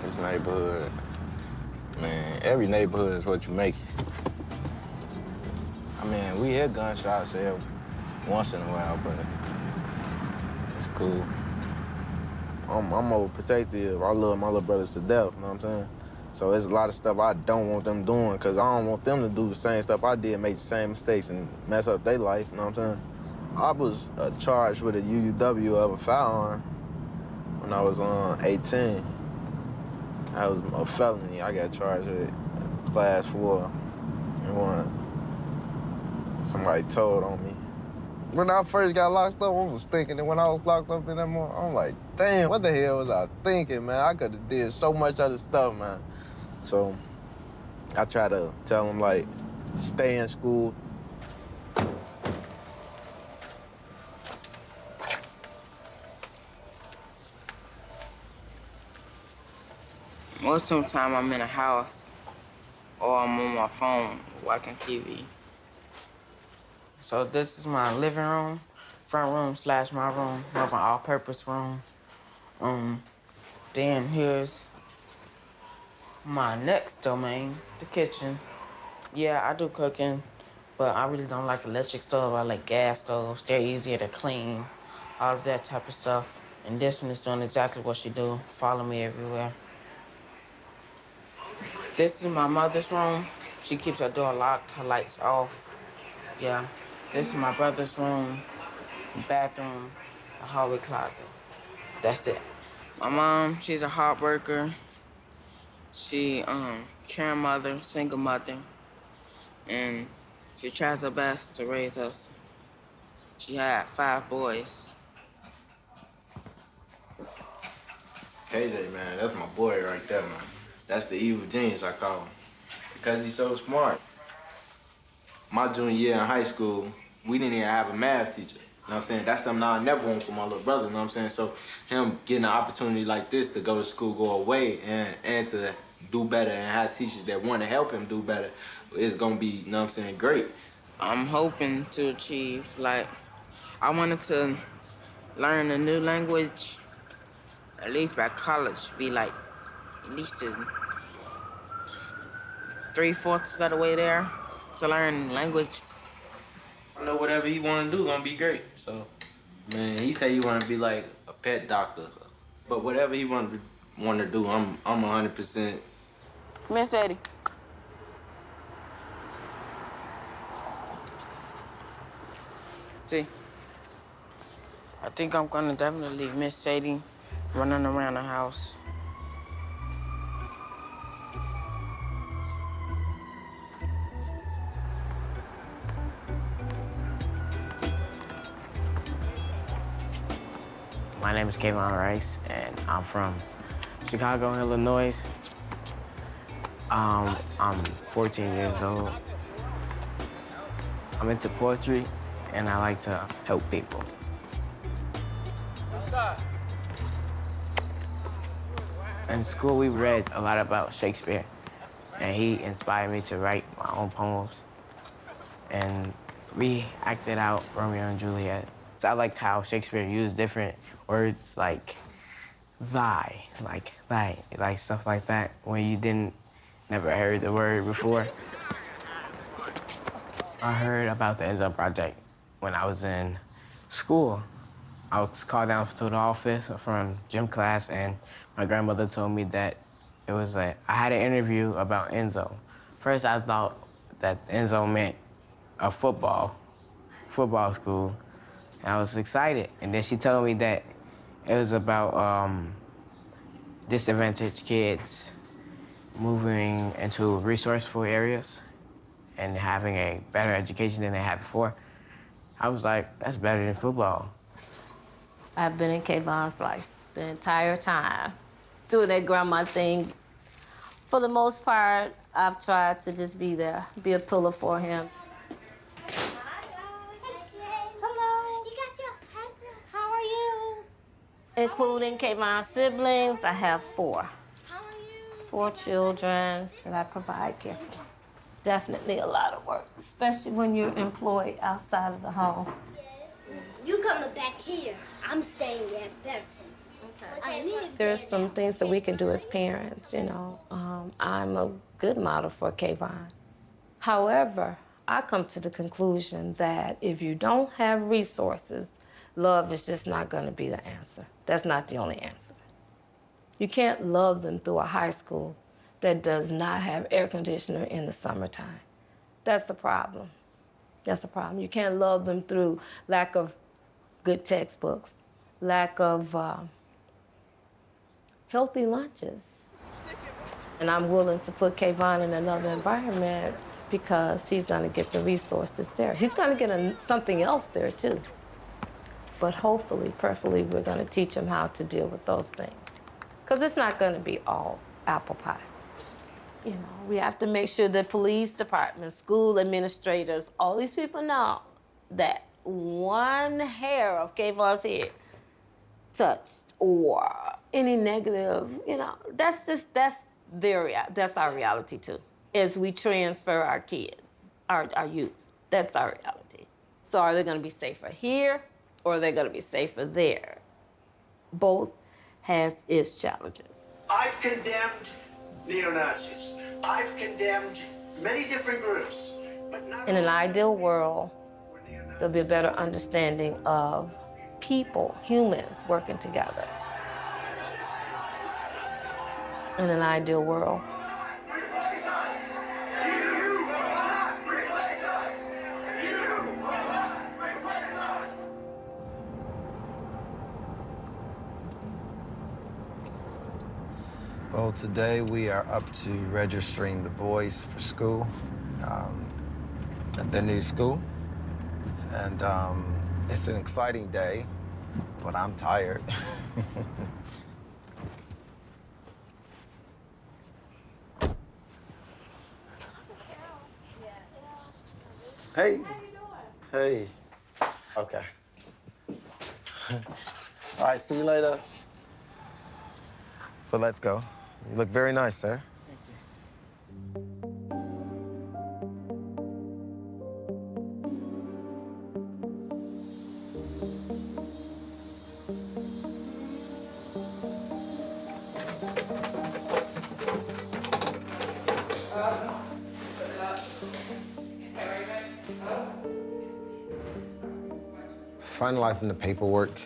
Speaker 5: This neighborhood, man, every neighborhood is what you make it. I mean, we hear gunshots every once in a while, but it's cool. I'm overprotective. I love my little brothers to death, you know what I'm saying? So there's a lot of stuff I don't want them doing because I don't want them to do the same stuff I did, make the same mistakes and mess up their life, you know what I'm saying? I was charged with a UUW of a firearm when I was 18. That was a felony. I got charged with class 4 and 1. Somebody told on me. When I first got locked up, I was thinking that when I was locked up in that morning, I'm like, damn, what the hell was I thinking, man? I could have did so much other stuff, man. So I try to tell them, like, stay in school.
Speaker 6: Most of the time I'm in a house or I'm on my phone watching TV. So this is my living room, front room / my room, more of an all-purpose room. Then here's my next domain, the kitchen. Yeah, I do cooking, but I really don't like electric stoves. I like gas stoves. They're easier to clean, all of that type of stuff. And this one is doing exactly what she do, follow me everywhere. This is my mother's room. She keeps her door locked, her lights off. Yeah. This is my brother's room, bathroom, a hallway closet. That's it. My mom, she's a hard worker. She, caring mother, single mother, and she tries her best to raise us. She had 5 boys.
Speaker 5: KJ, man, that's my boy right there, man. That's the evil genius, I call him. Because he's so smart. My junior year in high school, we didn't even have a math teacher. You know what I'm saying? That's something I never want for my little brother, you know what I'm saying? So him getting an opportunity like this to go to school, go away, and to do better and have teachers that want to help him do better is gonna be, you know what I'm saying, great.
Speaker 6: I'm hoping to achieve, like, I wanted to learn a new language, at least by college, be like, at least 3/4 of the way there to learn language.
Speaker 5: I know whatever he want to do gonna be great. So, man, he said he want to be like a pet doctor, but whatever he want to do, I'm 100%.
Speaker 6: Miss Eddie. See, I think I'm gonna definitely leave Miss Sadie running around the house.
Speaker 19: My name is Kayvon Rice, and I'm from Chicago, Illinois. I'm 14 years old. I'm into poetry, and I like to help people. In school, we read a lot about Shakespeare, and he inspired me to write my own poems. And we acted out Romeo and Juliet. So I liked how Shakespeare used different words like thy, like stuff like that, when you never heard the word before. I heard about the Enzo Project when I was in school. I was called down to the office from gym class, and my grandmother told me that I had an interview about Enzo. First, I thought that Enzo meant a football school, and I was excited. And then she told me that it was about disadvantaged kids moving into resourceful areas and having a better education than they had before. I was like, that's better than football.
Speaker 12: I've been in Kayvon's life the entire time. Doing that grandma thing, for the most part, I've tried to just be there, be a pillar for him. Hello. How are you? Including Kayvon's siblings, I have 4. 4 children that I provide care for. Definitely a lot of work, especially when you're employed outside of the home.
Speaker 16: You coming back here. I'm staying at Paterson. Okay.
Speaker 12: There's some things that we can do as parents, you know. I'm a good model for Kayvon. However, I come to the conclusion that if you don't have resources, love is just not going to be the answer. That's not the only answer. You can't love them through a high school that does not have air conditioner in the summertime. That's the problem. That's the problem. You can't love them through lack of good textbooks, lack of healthy lunches. And I'm willing to put Kayvon in another environment because he's gonna get the resources there. He's gonna get something else there too. But hopefully, preferably, we're gonna teach him how to deal with those things. Because it's not gonna be all apple pie. You know, we have to make sure the police department, school administrators, all these people know that one hair of Kayvon's head touched or any negative, you know, that's our reality too. As we transfer our kids, our youth, that's our reality. So are they gonna be safer here or are they gonna be safer there? Both has its challenges.
Speaker 17: I've condemned neo-Nazis. I've condemned many different groups. But not
Speaker 12: in an ideal world, there'll be a better understanding of people, humans working together. In an ideal world.
Speaker 24: Well, today we are up to registering the boys for school at their new school. And it's an exciting day, but I'm tired. Hey. Hey. Okay. All right, see you later. But let's go. You look very nice, sir. Finalizing the paperwork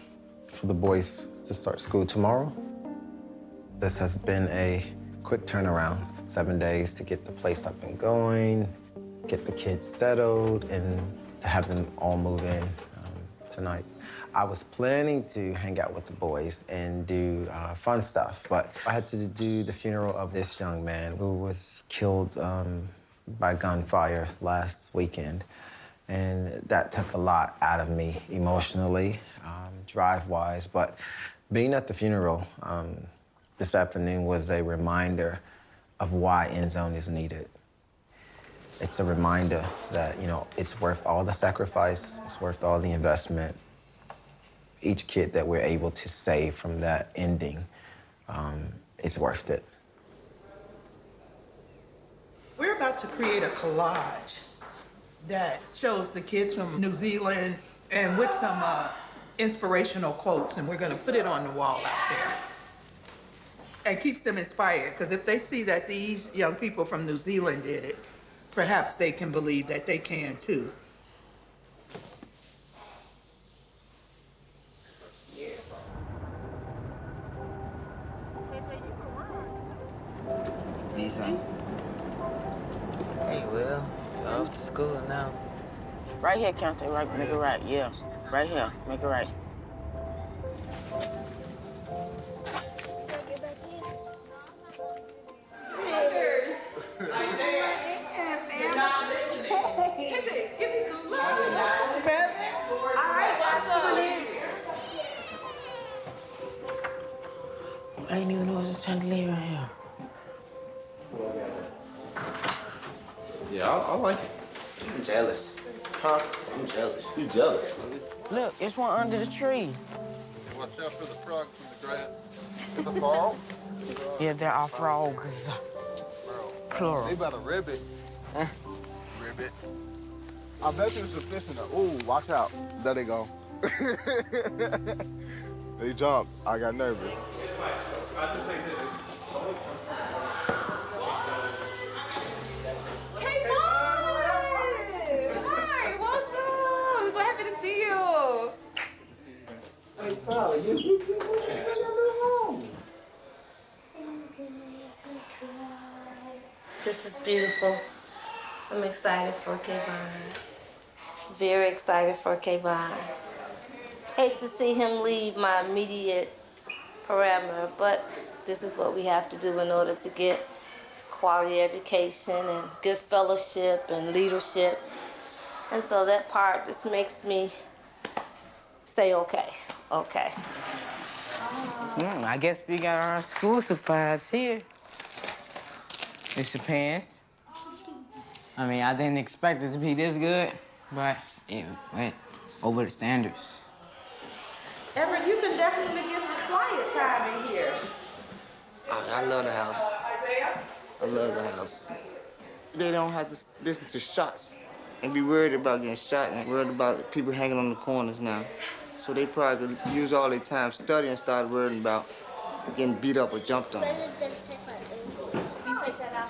Speaker 24: for the boys to start school tomorrow. This has been a quick turnaround, 7 days to get the place up and going, get the kids settled, and to have them all move in tonight. I was planning to hang out with the boys and do fun stuff, but I had to do the funeral of this young man who was killed by gunfire last weekend. And that took a lot out of me emotionally, drive-wise, but Being at the funeral this afternoon was a reminder of why End Zone is needed. It's a reminder that, you know, it's worth all the sacrifice, it's worth all the investment. Each kid that we're able to save from that ending, it's worth it.
Speaker 10: We're about to create a collage that shows the kids from New Zealand and with some inspirational quotes, and we're gonna put it on the wall out there. And keeps them inspired, because if they see that these young people from New Zealand did it, perhaps they can believe that they can too.
Speaker 6: Need something? Hey, Will, you're off to school now. Right here, County, right, make it right, yeah. Right here, make it right. I didn't even know it was a chandelier right here.
Speaker 5: Yeah, I like it.
Speaker 6: I'm jealous.
Speaker 5: Huh?
Speaker 6: I'm jealous.
Speaker 5: You jealous?
Speaker 6: Look, it's one under the tree.
Speaker 5: Watch out for the frog from the grass. Is it a frog?
Speaker 6: Yeah, there are frogs. Plural.
Speaker 5: They about to ribbit. Ribbit. I bet there's a fish in there. Ooh, watch out. There they go. They jumped. I got nervous.
Speaker 13: I'll just take this.
Speaker 14: Hey, Mom! Hi, welcome. I'm so happy to see you.
Speaker 24: Hey, Scarlett, you home.
Speaker 12: This is beautiful. I'm excited for Kayvon. Very excited for Kayvon. Hate to see him leave my immediate parameter, but this is what we have to do in order to get quality education and good fellowship and leadership. And so that part just makes me say, okay.
Speaker 6: I guess we got our school supplies here. It's your pants. I mean, I didn't expect it to be this good, but it went over the standards.
Speaker 7: Everett, you can definitely get some quiet time in here.
Speaker 5: I love the house. I love the house. They don't have to listen to shots and be worried about getting shot and worried about people hanging on the corners now. So they probably could use all their time studying and start worrying about getting beat up or jumped on.
Speaker 16: You take that out.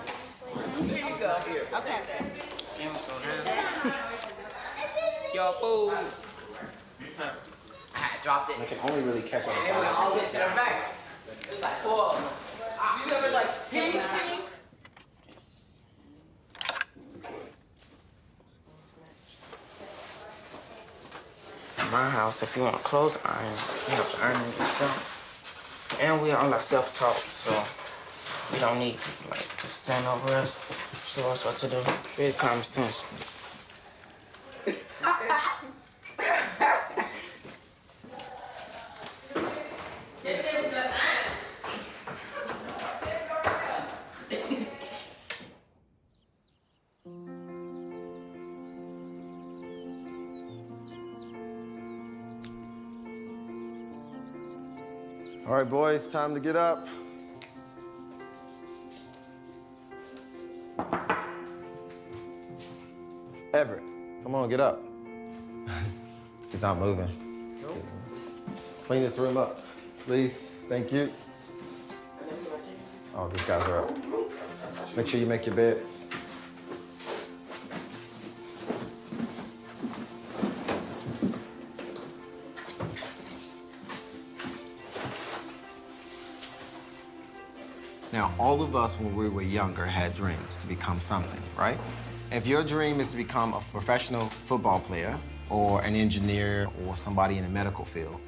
Speaker 7: Here you go.
Speaker 6: Here.
Speaker 7: Okay.
Speaker 6: Your food. I dropped it.
Speaker 24: I can only really catch on the
Speaker 6: And it went all the way to the back. It was like 4 of them. You ever like ping? My house, if you want clothes iron, you have to iron it yourself. And we are like self-taught, so we don't need people like to stand over us, show us what to do. Very common sense.
Speaker 24: All right, boys, time to get up. Everett, come on, get up. He's not moving. Nope. Clean this room up, please. Thank you. Oh, these guys are up. Make sure you make your bed. Now, all of us, when we were younger, had dreams to become something, right? If your dream is to become a professional football player or an engineer or somebody in the medical field,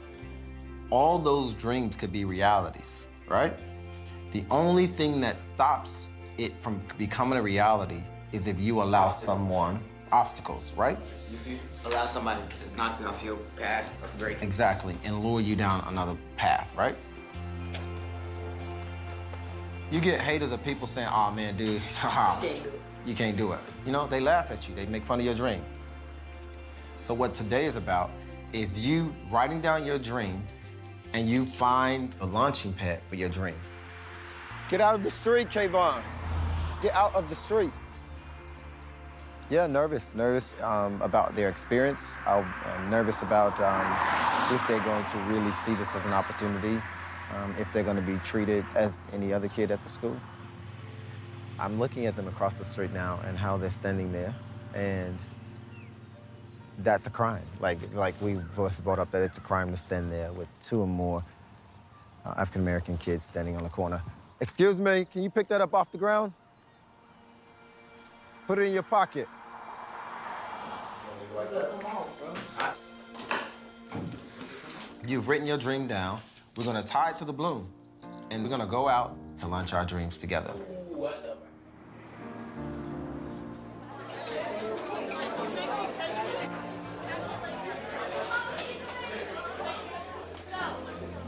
Speaker 24: all those dreams could be realities, right? The only thing that stops it from becoming a reality is if you allow someone
Speaker 22: obstacles, right?
Speaker 19: Allow somebody to knock you off your path of greatness.
Speaker 22: Exactly, and lure you down another path, right? You get haters of people saying, oh man, dude, you can't do it. You know, they laugh at you, they make fun of your dream. So what today is about is you writing down your dream and you find a launching pad for your dream.
Speaker 24: Get out of the street, Kayvon. Get out of the street. Yeah, nervous about their experience. I'm nervous about if they're going to really see this as an opportunity, if they're going to be treated as any other kid at the school. I'm looking at them across the street now and how they're standing there, and that's a crime. Like we both brought up that it's a crime to stand there with 2 or more African-American kids standing on the corner. Excuse me, can you pick that up off the ground? Put it in your pocket.
Speaker 22: You've written your dream down. We're gonna tie it to the bloom, and we're gonna go out to launch our dreams together.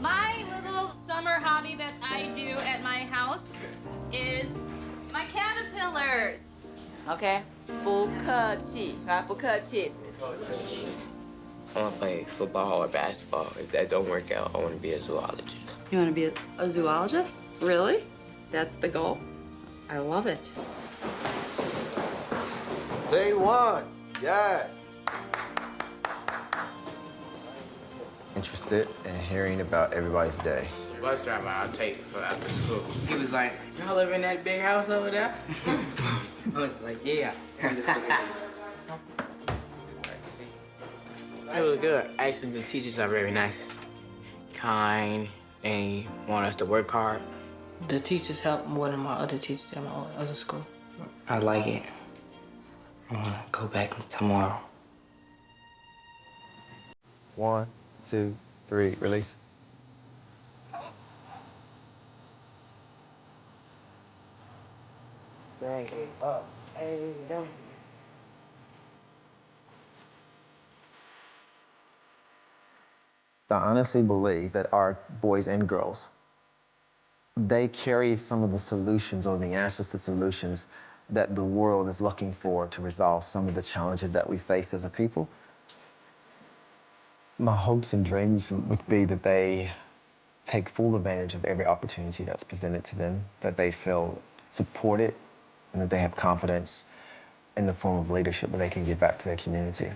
Speaker 14: My little summer hobby that I do at my house is my caterpillars.
Speaker 6: Okay? 不客气, right? 不客气.
Speaker 19: I want to play football or basketball. If that don't work out, I want to be a zoologist.
Speaker 3: You want to be a zoologist? Really? That's the goal? I love it.
Speaker 24: Day 1, yes.
Speaker 22: Interested in hearing about everybody's day.
Speaker 6: Bus driver I'll take for after school. He was like, y'all live in that big house over there? I was like, yeah. It was good. Actually, the teachers are very nice, kind. They want us to work hard.
Speaker 9: The teachers help more than my other teachers at my other school.
Speaker 19: I like it. I want to go back tomorrow.
Speaker 24: 1, 2, 3, release.
Speaker 6: Bang it up. Hey, don't.
Speaker 24: I honestly believe that our boys and girls, they carry some of the solutions or the answers to solutions that the world is looking for to resolve some of the challenges that we face as a people. My hopes and dreams would be that they take full advantage of every opportunity that's presented to them, that they feel supported, and that they have confidence in the form of leadership that they can give back to their community.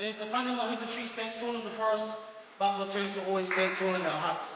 Speaker 5: There's the final 103 spent stolen the first Bible 32 always spent stolen the huts.